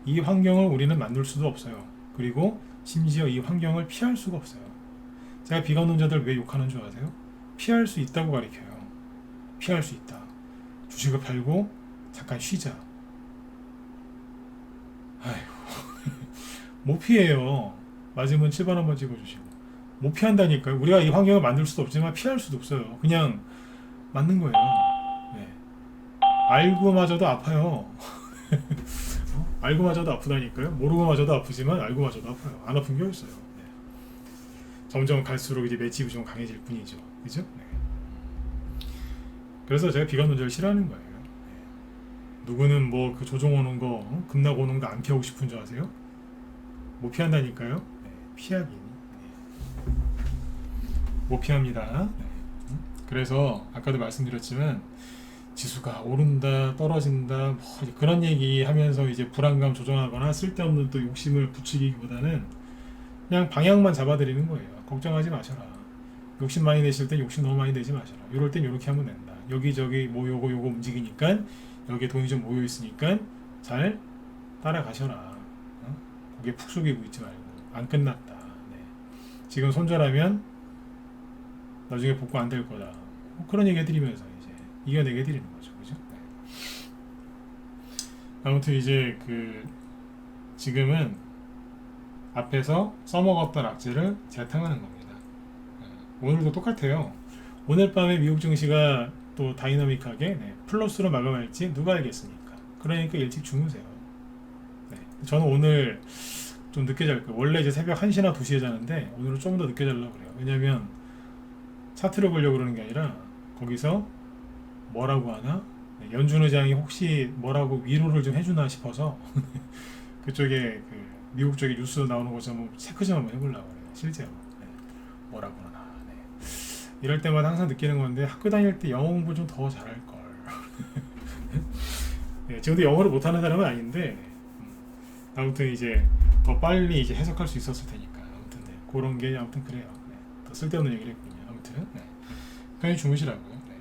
이 환경을 우리는 만들 수도 없어요. 그리고 심지어 이 환경을 피할 수가 없어요. 제가 비관론자들 왜 욕하는 줄 아세요? 피할 수 있다고 가르쳐요. 피할 수 있다. 주식을 팔고 잠깐 쉬자. 아이고 못 피해요. 맞으면 7번 한번 찍어주시고. 못 피한다니까요. 우리가 이 환경을 만들 수도 없지만 피할 수도 없어요. 그냥 맞는 거예요. 네. 알고마저도 아파요. 알고마저도 아프다니까요. 모르고마저도 아프지만 알고마저도 아파요. 안 아픈 게 없어요. 네. 점점 갈수록 이제 맷집이 좀 강해질 뿐이죠. 그죠? 네. 그래서 제가 비관 논제를 싫어하는 거예요. 네. 누구는 뭐 그 조종 오는 거, 급락 오는 거 안 피하고 싶은 줄 아세요? 못 피한다니까요. 네. 피하긴. 네. 못 피합니다. 네. 그래서 아까도 말씀드렸지만 지수가 오른다 떨어진다 뭐 그런 얘기 하면서 이제 불안감 조정하거나 쓸데없는 또 욕심을 부추기기보다는 그냥 방향만 잡아드리는 거예요. 걱정하지 마셔라. 욕심 많이 내실 땐 욕심 너무 많이 내지 마셔라. 이럴 땐 이렇게 하면 된다. 여기저기 뭐 요거 움직이니까 여기에 돈이 좀 모여 있으니까 잘 따라가셔라. 고개 푹 숙이고 있지 말고 안 끝났다. 네. 지금 손절하면 나중에 복구 안 될 거다. 뭐 그런 얘기 해드리면서 이제 이겨내게 해드리는 거죠. 그죠? 네. 아무튼 이제 지금은 앞에서 써먹었던 악재를 재탕하는 겁니다. 오늘도 똑같아요. 오늘 밤에 미국 증시가 또 다이나믹하게 플러스로 마감할지 누가 알겠습니까? 그러니까 일찍 주무세요. 네. 저는 오늘 좀 늦게 잘 거예요. 원래 이제 새벽 1시나 2시에 자는데 오늘은 좀 더 늦게 자려고 그래요. 왜냐면 차트를 보려고 그러는 게 아니라 거기서 뭐라고 하나? 연준 의장이 혹시 뭐라고 위로를 좀 해주나 싶어서 그쪽에 미국 쪽에 뉴스 나오는 거 좀 체크 좀 한번 해보려고 그래요. 실제로. 네. 뭐라고 하나. 네. 이럴 때마다 항상 느끼는 건데 학교 다닐 때 영어 공부 좀 더 잘할걸. 네, 지금도 영어를 못하는 사람은 아닌데 아무튼 이제 더 빨리 이제 해석할 수 있었을 테니까 아무튼 네, 그런 게 아무튼 그래요. 네, 더 쓸데없는 얘기를 했군요. 아무튼 네. 편히 주무시라고요. 네.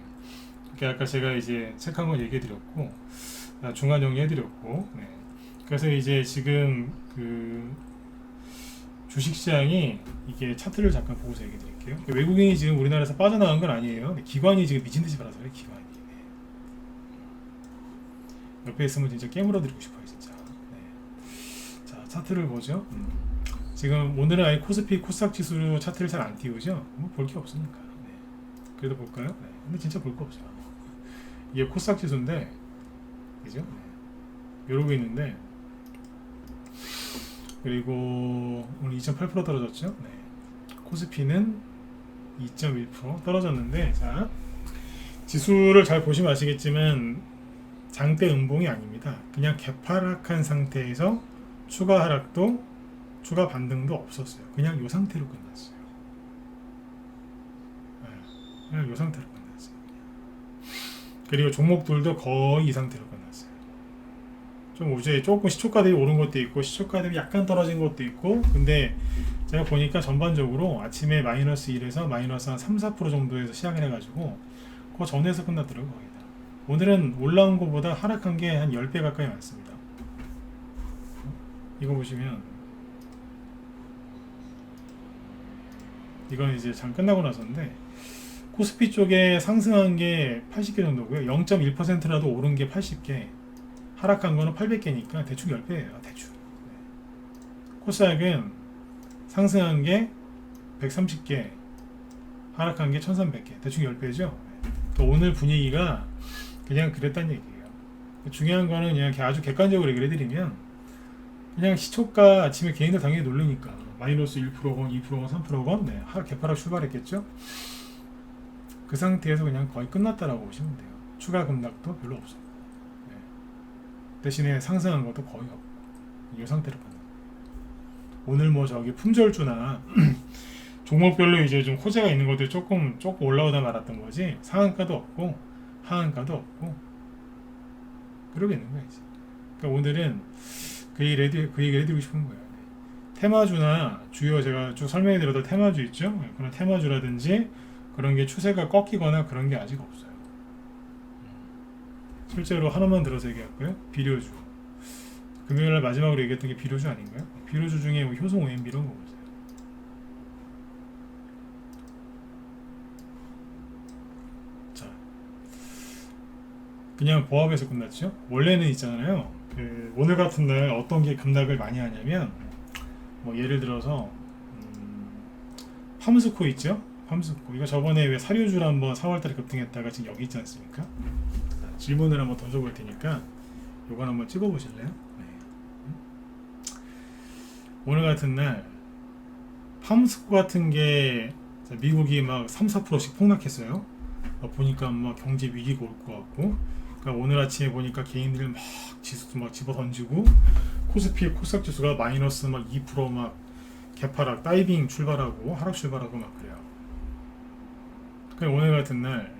이렇게 아까 제가 이제 체크한 건 얘기해드렸고 중간 정리해드렸고 네. 그래서 이제 지금 주식시장이 이게 차트를 잠깐 보고서 얘기해 드릴게요. 외국인이 지금 우리나라에서 빠져나간 건 아니에요. 기관이 지금 미친듯이 받아서 그래요. 기관이. 네. 옆에 있으면 진짜 깨물어 드리고 싶어요. 진짜. 네. 자, 차트를 보죠. 지금 오늘은 아예 코스피 코스닥 지수로 차트를 잘 안 띄우죠. 뭐 볼 게 없으니까. 네. 그래도 볼까요? 네. 근데 진짜 볼 거 없어요. 이게 코스닥 지수인데 그죠? 네. 이러고 있는데 그리고 오늘 2.8% 떨어졌죠. 네. 코스피는 2.1% 떨어졌는데 자 지수를 잘 보시면 아시겠지만 장대 음봉이 아닙니다. 그냥 개파락한 상태에서 추가 하락도 추가 반등도 없었어요. 그냥 이 상태로 끝났어요. 네. 그냥 이 상태로 끝났어요. 그리고 종목들도 거의 이 상태로 끝났어요. 좀 어제 조금 시초가들이 오른 것도 있고 시초가들이 약간 떨어진 것도 있고 근데 제가 보니까 전반적으로 아침에 마이너스 1에서 마이너스 한 3-4% 정도에서 시작을 해가지고 그 전에서 끝났더라고요. 거의 다. 오늘은 올라온 것보다 하락한 게 한 10배 가까이 많습니다. 이거 보시면 이건 이제 장 끝나고 나서인데 코스피 쪽에 상승한 게 80개 정도고요. 0.1%라도 오른 게 80개 하락한 거는 800개니까 대충 10배예요. 대충. 네. 코스닥은 상승한 게 130개, 하락한 게 1300개. 대충 10배죠. 네. 또 오늘 분위기가 그냥 그랬단 얘기예요. 중요한 거는 그냥 아주 객관적으로 얘기를 해드리면 그냥 시초가 아침에 개인들 당연히 놀리니까 마이너스 1%건 2%건 3%건 네. 개파락 출발했겠죠. 그 상태에서 그냥 거의 끝났다라고 보시면 돼요. 추가 급락도 별로 없어요. 대신에 상승한 것도 거의 없고 이 상태로 끝나. 오늘 뭐 저기 품절주나 종목별로 이제 좀 호재가 있는 것들이 조금 올라오다 말았던 거지 상한가도 없고 하한가도 없고 그러고 있는 거야 이제. 그러니까 오늘은 그 얘기를 해드리고 싶은 거예요. 테마주나 주요 제가 쭉 설명해드렸던 테마주 있죠. 그런 테마주라든지 그런 게 추세가 꺾이거나 그런 게 아직 없어요. 실제로 하나만 들어서 얘기할까요? 비료주. 금요일날 마지막으로 얘기했던 게 비료주 아닌가요? 비료주 중에 뭐 효성 OMB 이런 거 보세요. 자, 그냥 보합에서 끝났죠? 원래는 있잖아요. 오늘 같은 날 어떤 게 급락을 많이 하냐면 뭐 예를 들어서 팜스코 있죠? 팜스코 이거 저번에 왜 사료주를 한번 4월달에 급등했다가 지금 여기 있지 않습니까? 자, 질문을 한번 던져볼 테니까 요건 한번 찍어보실래요? 네. 오늘 같은 날 팜스코 같은 게 미국이 막 3, 4%씩 폭락했어요. 보니까 막 경제 위기가 올 것 같고, 그러니까 오늘 아침에 보니까 개인들 막 지수 막 집어 던지고, 코스피 코스닥 지수가 마이너스 막 2%막 개파락 다이빙 출발하고 하락 출발하고 막 그래요. 그러니까 오늘 같은 날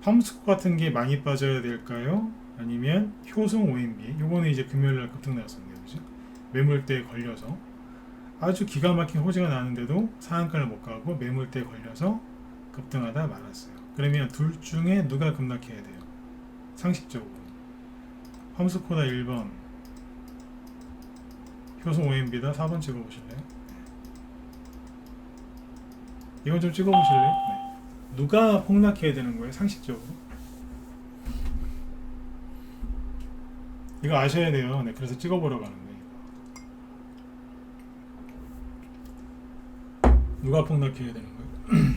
팜스코 같은 게 많이 빠져야 될까요? 아니면 효성 OMB 요거는 이제 금요일날 급등 나왔었네요, 그죠? 매물대에 걸려서 아주 기가 막힌 호재가 나는데도 상한가를 못 가고 매물대에 걸려서 급등하다 말았어요. 그러면 둘 중에 누가 급락해야 돼요? 상식적으로 팜스코다 1번, 효성 OMB다 4번 찍어보실래요? 이건 좀 찍어보실래요? 네. 누가 폭락해야 되는 거예요? 상식적으로 이거 아셔야 돼요. 네, 그래서 찍어보러 가는데 누가 폭락해야 되는 거예요?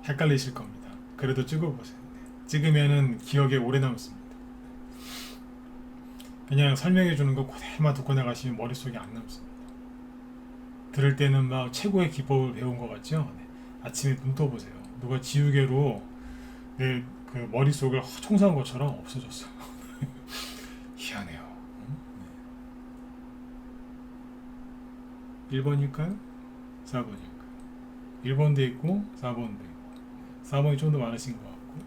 헷갈리실 겁니다. 그래도 찍어보세요. 네. 찍으면은 기억에 오래 남습니다. 그냥 설명해 주는 거 그대로만 듣고 나가시면 머릿속에 안 남습니다. 들을 때는 막 최고의 기법을 배운 것 같죠? 네. 아침에 눈 떠보세요. 누가 지우개로 내 그 머릿속을 청소한 것처럼 없어졌어요. 희한해요. 네. 1번일까요? 4번일까요? 1번도 있고 4번도 있고 4번이 좀 더 많으신 것 같고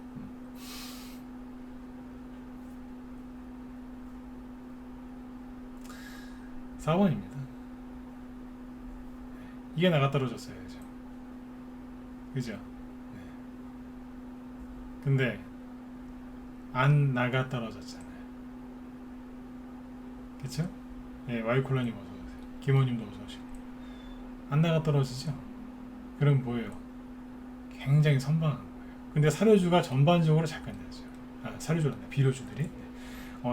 4번입니다. 이게 나가 떨어졌어요. 그죠? 네. 근데 안 나가 떨어졌잖아요. 그쵸? 네, 와이콜라님 어서오세요. 김호님도 어서오시고 안 나가 떨어지죠? 그럼 뭐예요? 굉장히 선방한 거예요. 근데 사료주가 전반적으로 잘 끝났어요. 아, 사료주란다. 비료주들이.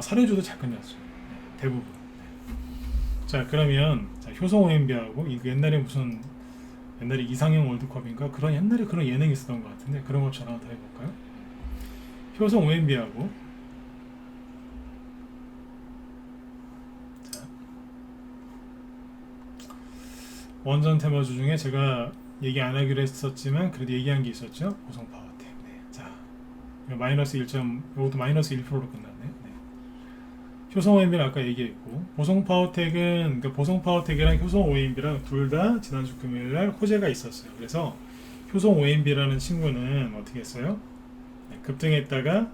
사료주도 잘 끝났어요. 네, 대부분. 네. 자, 그러면 자, 효성 OMB하고 옛날에 무슨 옛날에 이상형 월드컵인가 그런 옛날에 그런 예능이 있었던 것 같은데 그런 것처럼 한번 더 해볼까요? 효성 OMB하고 자, 원전 테마주 중에 제가 얘기 안 하기로 했었지만 그래도 얘기한 게 있었죠. 보성파워텍. 네. 자, 마이너스 1. 이것도 마이너스 1%로 끝났네. 네. 효성 OMB는 아까 얘기했고 보성파워텍은 그러니까 보성파워텍이랑 효성 OMB랑 둘 다 지난주 금요일날 호재가 있었어요. 그래서 효성 OMB라는 친구는 어떻게 했어요? 네, 급등했다가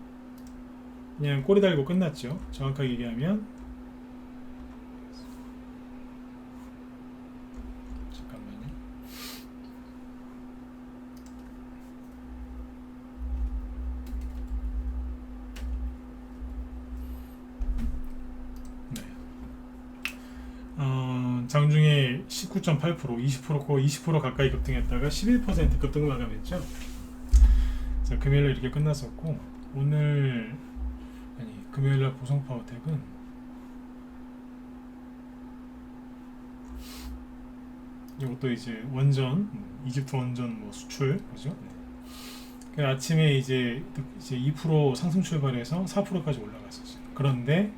그냥 꼬리 달고 끝났죠. 정확하게 얘기하면 잠깐만요. 네. 장중에 19.8%, 20% 거의 20% 가까이 급등했다가 11% 급등 마감했죠. 자, 금요일에 이렇게 끝났었고 오늘 금요일날 보성파워텍은 이것도 이제 원전 이집트 원전 뭐 수출 그죠? 그 아침에 이제 2% 상승 출발해서 4%까지 올라갔었어요. 그런데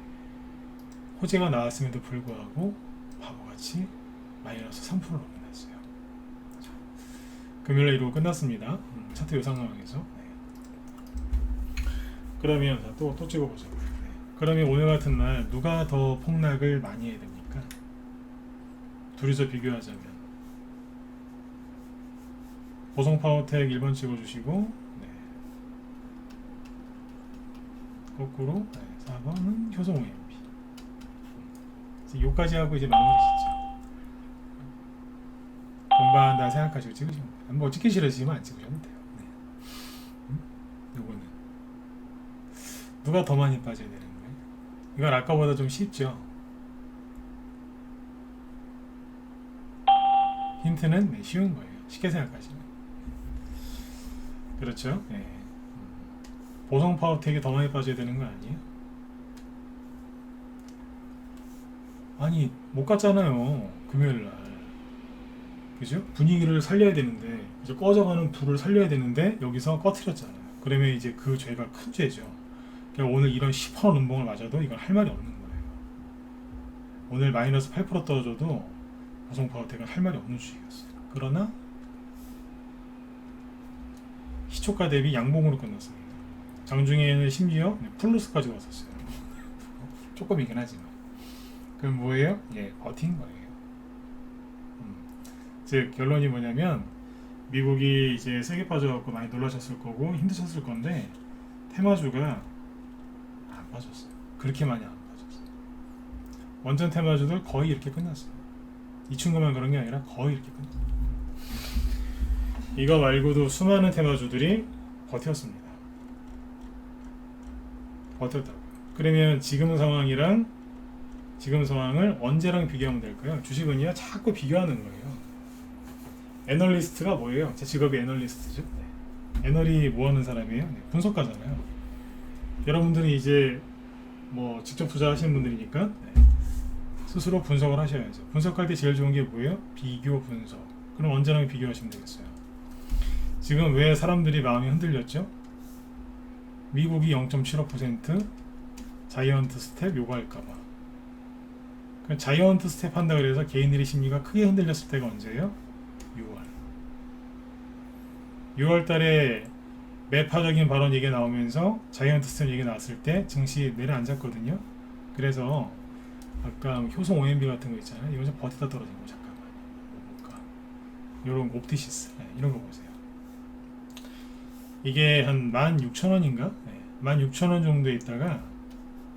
호재가 나왔음에도 불구하고 바보같이 마이너스 3%로 끝났어요. 금요일에 이러고 끝났습니다. 차트 요상 상황에서. 네. 그러면 또 찍어보죠. 네. 그러면 오늘 같은 날 누가 더 폭락을 많이 해야 됩니까? 둘이서 비교하자면 보성파워텍 1번 찍어주시고 네. 거꾸로 네. 4번은 효성 OMB. 요까지 하고 이제 마무리 짓죠. 공부한다 생각하시고 찍으시면 돼요. 뭐 찍기 싫으시면 안 찍으셔도 돼요. 네. 요거는 누가 더 많이 빠져야 되는 거예요? 이건 아까보다 좀 쉽죠. 힌트는 네, 쉬운 거예요. 쉽게 생각하시면 그렇죠. 네. 보성파워텍이 더 많이 빠져야 되는 거 아니에요? 아니 못 갔잖아요. 금요일 날. 그죠? 분위기를 살려야 되는데 이제 꺼져가는 불을 살려야 되는데 여기서 꺼트렸잖아요. 그러면 이제 그 죄가 큰 죄죠. 그러니까 오늘 이런 10% 음봉을 맞아도 이건 할 말이 없는 거예요. 오늘 마이너스 8% 떨어져도 보성파워텍은 할 말이 없는 주식이었어요. 그러나 시초가 대비 양봉으로 끝났습니다. 장중에는 심지어 플러스까지 왔었어요. 조금이긴 하지만. 그럼 뭐예요? 예, 버틴 거예요. 즉 결론이 뭐냐면 미국이 이제 세게 빠져갖고 많이 놀라셨을 거고 힘드셨을 건데 테마주가 안 빠졌어요. 그렇게 많이 안 빠졌어요. 원전 테마주들 거의 이렇게 끝났어요. 이 친구만 그런 게 아니라 거의 이렇게 끝났어요. 이거 말고도 수많은 테마주들이 버텼습니다. 버텼다고요. 그러면 지금 상황이랑 지금 상황을 언제랑 비교하면 될까요? 주식은요 자꾸 비교하는 거예요. 애널리스트가 뭐예요? 제 직업이 애널리스트죠. 네. 애널이 뭐 하는 사람이에요? 네. 분석가잖아요. 여러분들이 이제 뭐 직접 투자하시는 분들이니까 네. 스스로 분석을 하셔야죠. 분석할 때 제일 좋은 게 뭐예요? 비교 분석. 그럼 언제랑 비교하시면 되겠어요? 지금 왜 사람들이 마음이 흔들렸죠? 미국이 0.75% 자이언트 스텝 요구할까봐. 자이언트 스텝 한다 그래서 개인들의 심리가 크게 흔들렸을 때가 언제예요? 6월 달에 매파적인 발언 얘기가 나오면서 자이언트 스텝 얘기 나왔을 때 증시 내려앉았거든요. 그래서 아까 효성 OMB 같은 거 있잖아요. 이거 좀 버티다 떨어진 거 잠깐만 볼까? 요런 옵티시스 네, 이런 거 보세요. 이게 한 16,000원인가? 네, 16,000원 정도에 있다가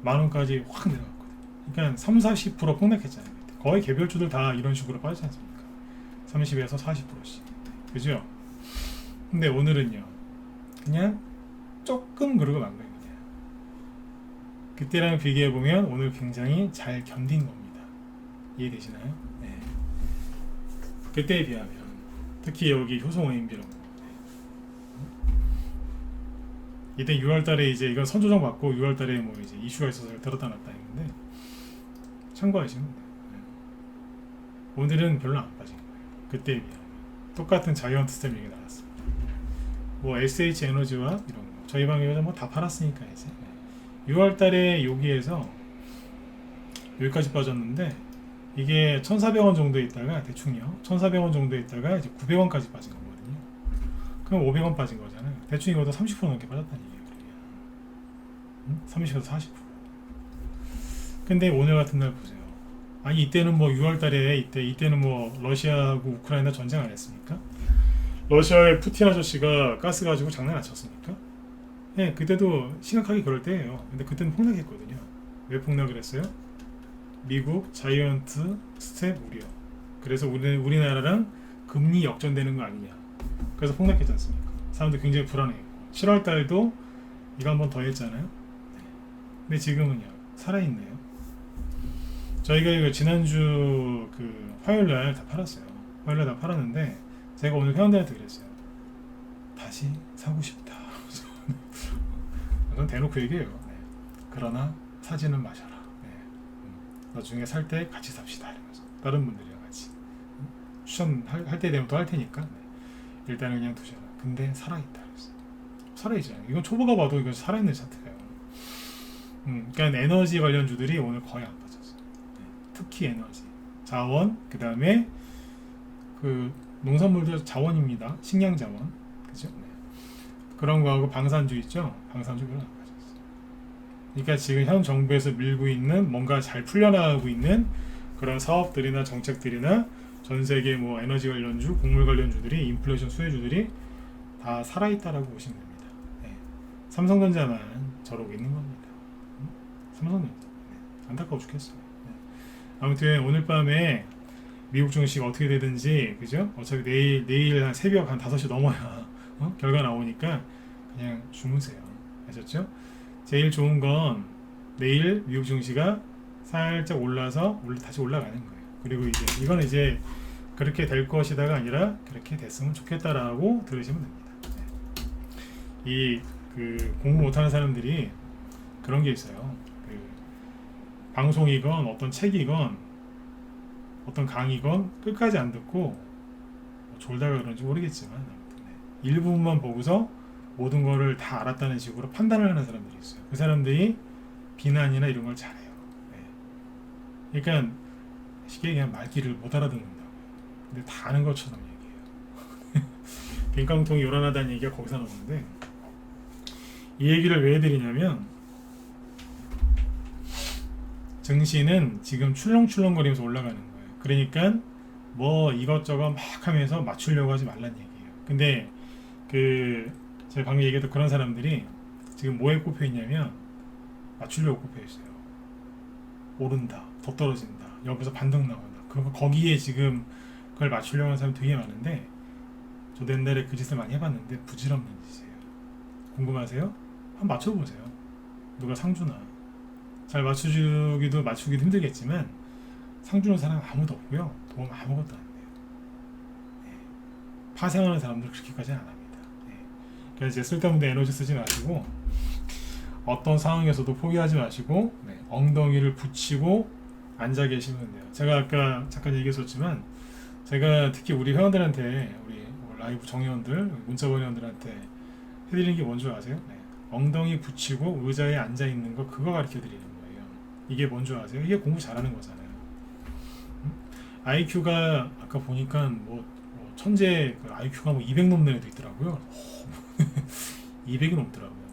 만원까지 확 내려갔거든요. 그러니까 30-40% 폭락했잖아요. 거의 개별주들 다 이런 식으로 빠지지 않습니까? 30에서 40%씩. 그죠? 근데 오늘은요, 그냥 조금 그러고 만 거예요. 그냥. 그때랑 비교해보면 오늘 굉장히 잘 견딘 겁니다. 이해되시나요? 네. 그때에 비하면, 특히 여기 효성 OMB라고. 이때 6월달에 이제 이건 선조정 받고 6월달에 뭐 이제 이슈가 있어서 들었다 놨다 했는데 참고하시면 돼요. 오늘은 별로 안 빠진 거예요. 그때에 비하면 똑같은 자이언트 스텝 얘기 나왔습니다. 뭐 SH 에너지와 이런 거 저희 방에서 뭐 다 팔았으니까 이제 6월달에 여기에서 여기까지 빠졌는데 이게 1,400원 정도에 있다가 대충요 1,400원 정도에 있다가 이제 900원까지 빠진 거거든요. 그럼 500원 빠진 거잖아요. 대충 이거도 30% 넘게 빠졌다는 얘기예요. 응? 30에서 40%. 근데 오늘 같은 날 보세요. 아니 이때는 뭐 6월달에 이때는 뭐 러시아하고 우크라이나 전쟁 안 했습니까? 러시아의 푸틴 아저씨가 가스 가지고 장난 안 쳤습니까? 네, 그때도 심각하게 그럴 때예요. 근데 그때는 폭락했거든요. 왜 폭락을 했어요? 미국 자이언트 스텝 우려. 그래서 우리나라랑 금리 역전되는 거 아니냐. 그래서 폭락했지 않습니까? 사람들 굉장히 불안해요. 7월 달도 이거 한 번 더 했잖아요. 근데 지금은요 살아있네요. 저희가 이거 지난주 그 화요일 날 다 팔았어요. 화요일 날 다 팔았는데 제가 오늘 회원들한테 그랬어요. 다시 사고 싶다. 그건 대놓고 얘기해요. 네. 그러나 사지는 마셔라. 네. 나중에 살 때 같이 삽시다. 이러면서 다른 분들이랑 같이 추천할 때 되면 또 할 테니까 네. 일단은 그냥 두셔라. 근데 살아있다. 살아있잖아요. 이건 초보가 봐도 이건 살아있는 차트예요. 그러니까 에너지 관련주들이 오늘 거의 안 빠졌어요. 네. 특히 에너지, 자원, 그 다음에 그 농산물도 자원입니다. 식량 자원, 그죠? 네. 그런 거하고 방산주 있죠? 방산주 별로 안 빠졌어요. 그러니까 지금 현 정부에서 밀고 있는 뭔가 잘 풀려나가고 있는 그런 사업들이나 정책들이나 전 세계 뭐 에너지 관련주, 곡물 관련주들이 인플레이션 수혜주들이 다 살아있다라고 보시면 됩니다. 네. 삼성전자만 저러고 있는 겁니다. 삼성전자 네. 안타까워 죽겠어요. 네. 아무튼 오늘 밤에 미국 증시 어떻게 되든지 그죠? 어차피 내일 한 새벽 한 5시 넘어야 결과 나오니까 그냥 주무세요. 아셨죠? 제일 좋은 건 내일 미국 증시가 살짝 올라서 다시 올라가는 거예요. 그리고 이제 이건 이제 그렇게 될 것이다가 아니라 그렇게 됐으면 좋겠다라고 들으시면 됩니다. 네. 이 그 공부 못하는 사람들이 그런 게 있어요. 그 방송이건 어떤 책이건 어떤 강의건 끝까지 안 듣고 뭐 졸다가 그런지 모르겠지만 아무튼 일부분만 보고서 모든 거를 다 알았다는 식으로 판단을 하는 사람들이 있어요. 그 사람들이 비난이나 이런 걸 잘해요. 그러니까 쉽게 그냥 말귀를 못 알아듣는다고요. 근데 다 아는 것처럼 얘기해요. 빈깡통이 요란하다는 얘기가 거기서 나오는데 이 얘기를 왜 해드리냐면 증시는 지금 출렁출렁거리면서 올라가는 거예요. 그러니까 뭐 이것저것 막 하면서 맞추려고 하지 말란 얘기예요. 근데 제가 방금 얘기했던 그런 사람들이 지금 뭐에 꼽혀 있냐면 맞추려고 꼽혀 있어요. 오른다, 더 떨어진다, 여기서 반등 나온다. 거기에 지금 그걸 맞추려고 하는 사람 되게 많은데 저도 옛날에 그 짓을 많이 해봤는데 부질없는 짓이에요. 궁금하세요? 한번 맞춰보세요. 누가 상주나 잘 맞추기도 힘들겠지만 상 주는 사람 아무도 없고요. 도움 아무것도 안 돼요. 파생하는 사람들 그렇게까지는 안 합니다. 그래서 이제 쓸데없는 에너지 쓰지 마시고 어떤 상황에서도 포기하지 마시고 엉덩이를 붙이고 앉아 계시면 돼요. 제가 아까 잠깐 얘기했었지만 제가 특히 우리 회원들한테 우리 라이브 정회원들 문자번 회원들한테 해드리는 게 뭔지 아세요? 엉덩이 붙이고 의자에 앉아 있는 거 그거 가르쳐 드리는 거예요. 이게 뭔지 아세요? 이게 공부 잘하는 거잖아요. IQ가 아까 보니까 뭐 천재 IQ가 뭐 200 넘는 애도 있더라고요. 200이 넘더라고요.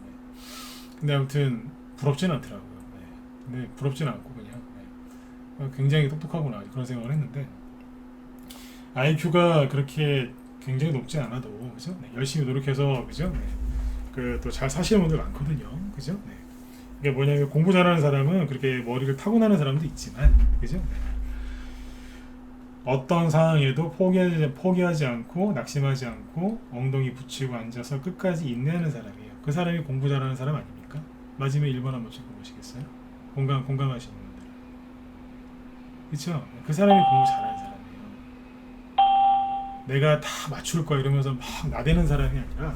근데 아무튼 부럽지는 않더라고요. 근데 부럽지는 않고 그냥 굉장히 똑똑하구나 그런 생각을 했는데 IQ가 그렇게 굉장히 높지 않아도 그죠? 열심히 노력해서 그죠? 그 또 잘 사시는 분들 많거든요. 그죠? 이게 뭐냐면 공부 잘하는 사람은 그렇게 머리를 타고나는 사람도 있지만 그죠? 어떤 상황에도 포기하지 않고 낙심하지 않고 엉덩이 붙이고 앉아서 끝까지 인내하는 사람이에요. 그 사람이 공부 잘하는 사람 아닙니까? 맞으면 1번 한번 적어보시겠어요? 공감하시는 분들. 그쵸? 그 사람이 공부 잘하는 사람이에요. 내가 다 맞출 거야 이러면서 막 나대는 사람이 아니라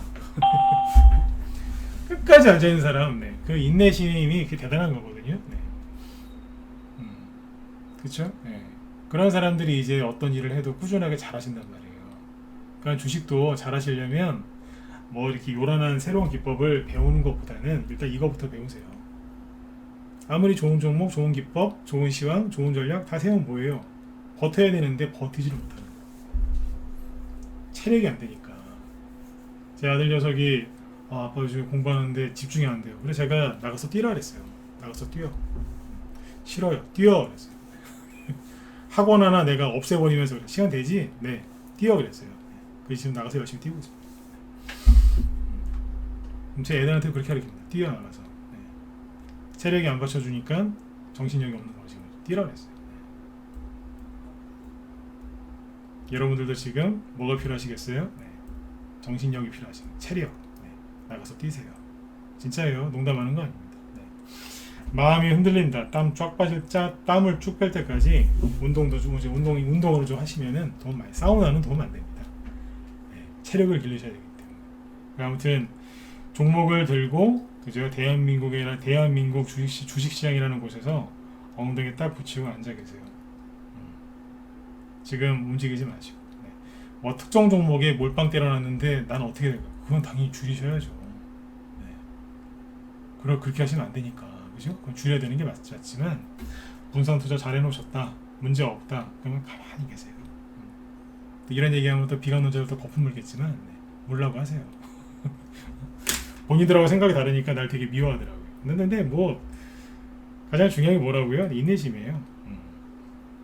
끝까지 앉아있는 사람, 그 인내심이 그게 대단한 거거든요. 그쵸? 그런 사람들이 이제 어떤 일을 해도 꾸준하게 잘하신단 말이에요. 그러니까 주식도 잘하시려면 뭐 이렇게 요란한 새로운 기법을 배우는 것보다는 일단 이거부터 배우세요. 아무리 좋은 종목, 좋은 기법, 좋은 시황, 좋은 전략 다 세우면 뭐예요? 버텨야 되는데 버티지를 못하는 거예요. 체력이 안 되니까. 제 아들 녀석이 아빠 요즘 공부하는데 집중이 안 돼요. 그래서 제가 나가서 뛰라 그랬어요. 나가서 뛰어. 싫어요. 뛰어 그랬어요. 학원 하나 내가 없애버리면서 그래. 시간 되지? 네. 뛰어 그랬어요. 그래서 지금 나가서 열심히 뛰고 있습니다. 제 애들한테 그렇게 가르칩니다. 뛰어 나가서. 체력이 안 받쳐주니까 정신력이 없는 거지. 뛰라 그랬어요. 여러분들도 지금 뭐가 필요하시겠어요? 정신력이 필요하시고 체력. 나가서 뛰세요. 진짜예요. 농담하는 거 아닙니다. 마음이 흔들린다. 땀을 쭉 뺄 때까지 운동도 좀 운동으로 좀 하시면은 도움 많이. 사우나는 도움 안 됩니다. 체력을 길리셔야 되기 때문에. 아무튼 종목을 들고 그죠? 대한민국 주식시장이라는 곳에서 엉덩이 딱 붙이고 앉아 계세요. 지금 움직이지 마시고. 뭐 특정 종목에 몰빵 때려놨는데 난 어떻게 될까? 그건 당연히 줄이셔야죠. 그렇게 하시면 안 되니까. 그죠? 그건 줄여야 되는 게 맞지만 분산 투자 잘 해놓으셨다. 문제 없다. 그러면 가만히 계세요. 이런 얘기하면 또 비관론자들 또 거품 물겠지만 몰라고 하세요. 본인들하고 생각이 다르니까 날 되게 미워하더라고요. 근데 뭐 가장 중요한 게 뭐라고요? 인내심이에요.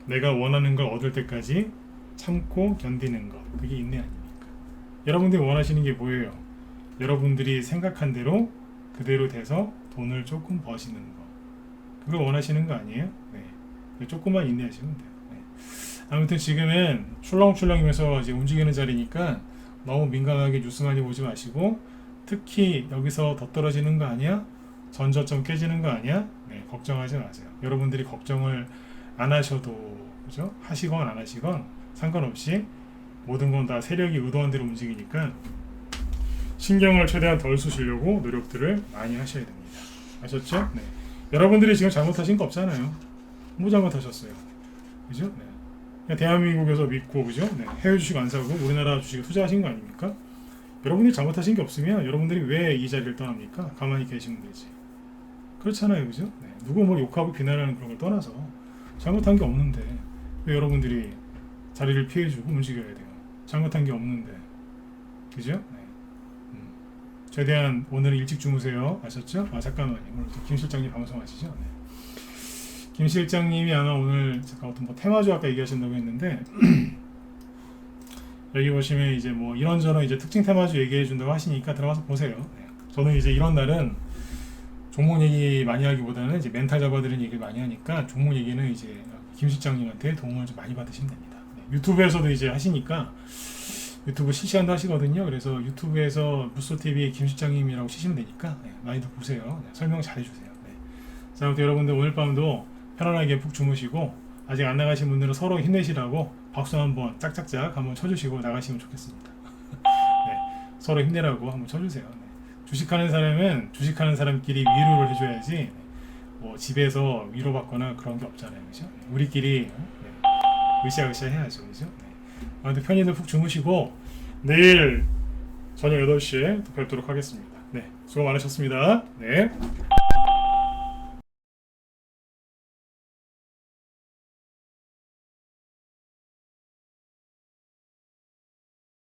내가 원하는 걸 얻을 때까지 참고 견디는 것. 그게 인내 아닙니까? 여러분들이 원하시는 게 뭐예요? 여러분들이 생각한 대로 그대로 돼서 돈을 조금 버시는 거. 그걸 원하시는 거 아니에요? 조금만 인내하시면 돼요. 아무튼 지금은 출렁출렁이면서 이제 움직이는 자리니까 너무 민감하게 뉴스 많이 보지 마시고 특히 여기서 더 떨어지는 거 아니야? 전저점 깨지는 거 아니야? 걱정하지 마세요. 여러분들이 걱정을 안 하셔도 그죠? 하시건 안 하시건 상관없이 모든 건 다 세력이 의도한 대로 움직이니까 신경을 최대한 덜 쓰시려고 노력들을 많이 하셔야 됩니다. 아셨죠? 여러분들이 지금 잘못하신 거 없잖아요. 뭐 잘못하셨어요? 그죠? 그냥 대한민국에서 믿고 그죠? 네, 해외 주식 안 사고 우리나라 주식에 투자하신 거 아닙니까? 여러분들이 잘못하신 게 없으면 여러분들이 왜 이 자리를 떠납니까? 가만히 계시면 되지. 그렇잖아요, 그죠? 네, 누구 뭐 욕하고 비난하는 그런 걸 떠나서 잘못한 게 없는데 왜 여러분들이 자리를 피해주고 움직여야 돼요? 잘못한 게 없는데, 그죠? 네. 최대한 오늘 일찍 주무세요. 아셨죠? 아 잠깐만요. 오늘 또 김 실장님 방송하시죠? 네. 김 실장님이 아마 오늘 잠깐 어떤 뭐 테마주 아까 얘기하신다고 했는데 여기 보시면 이제 뭐 이런저런 이제 특징 테마주 얘기해 준다고 하시니까 들어가서 보세요. 네. 저는 이제 이런 날은 종목 얘기 많이 하기보다는 이제 멘탈 잡아드리는 얘기를 많이 하니까 종목 얘기는 이제 김 실장님한테 도움을 좀 많이 받으시면 됩니다. 네. 유튜브에서도 이제 하시니까 유튜브 실시간도 하시거든요. 그래서 유튜브에서 무쏘TV 김 실장님이라고 치시면 되니까 네, 많이들 보세요. 네, 설명 잘 해주세요. 네. 자, 아무튼 여러분들 오늘 밤도 편안하게 푹 주무시고 아직 안 나가신 분들은 서로 힘내시라고 박수 한번 짝짝짝 한번 쳐주시고 나가시면 좋겠습니다. 네, 서로 힘내라고 한번 쳐주세요. 네. 주식하는 사람은 주식하는 사람끼리 위로를 해줘야지 네, 뭐 집에서 위로받거나 그런 게 없잖아요. 그죠? 네, 우리끼리 네, 으쌰으쌰 해야죠. 그죠? 네. 아무튼 편히들 푹 주무시고 내일 저녁 8시에 또 뵙도록 하겠습니다. 네, 수고 많으셨습니다. 네.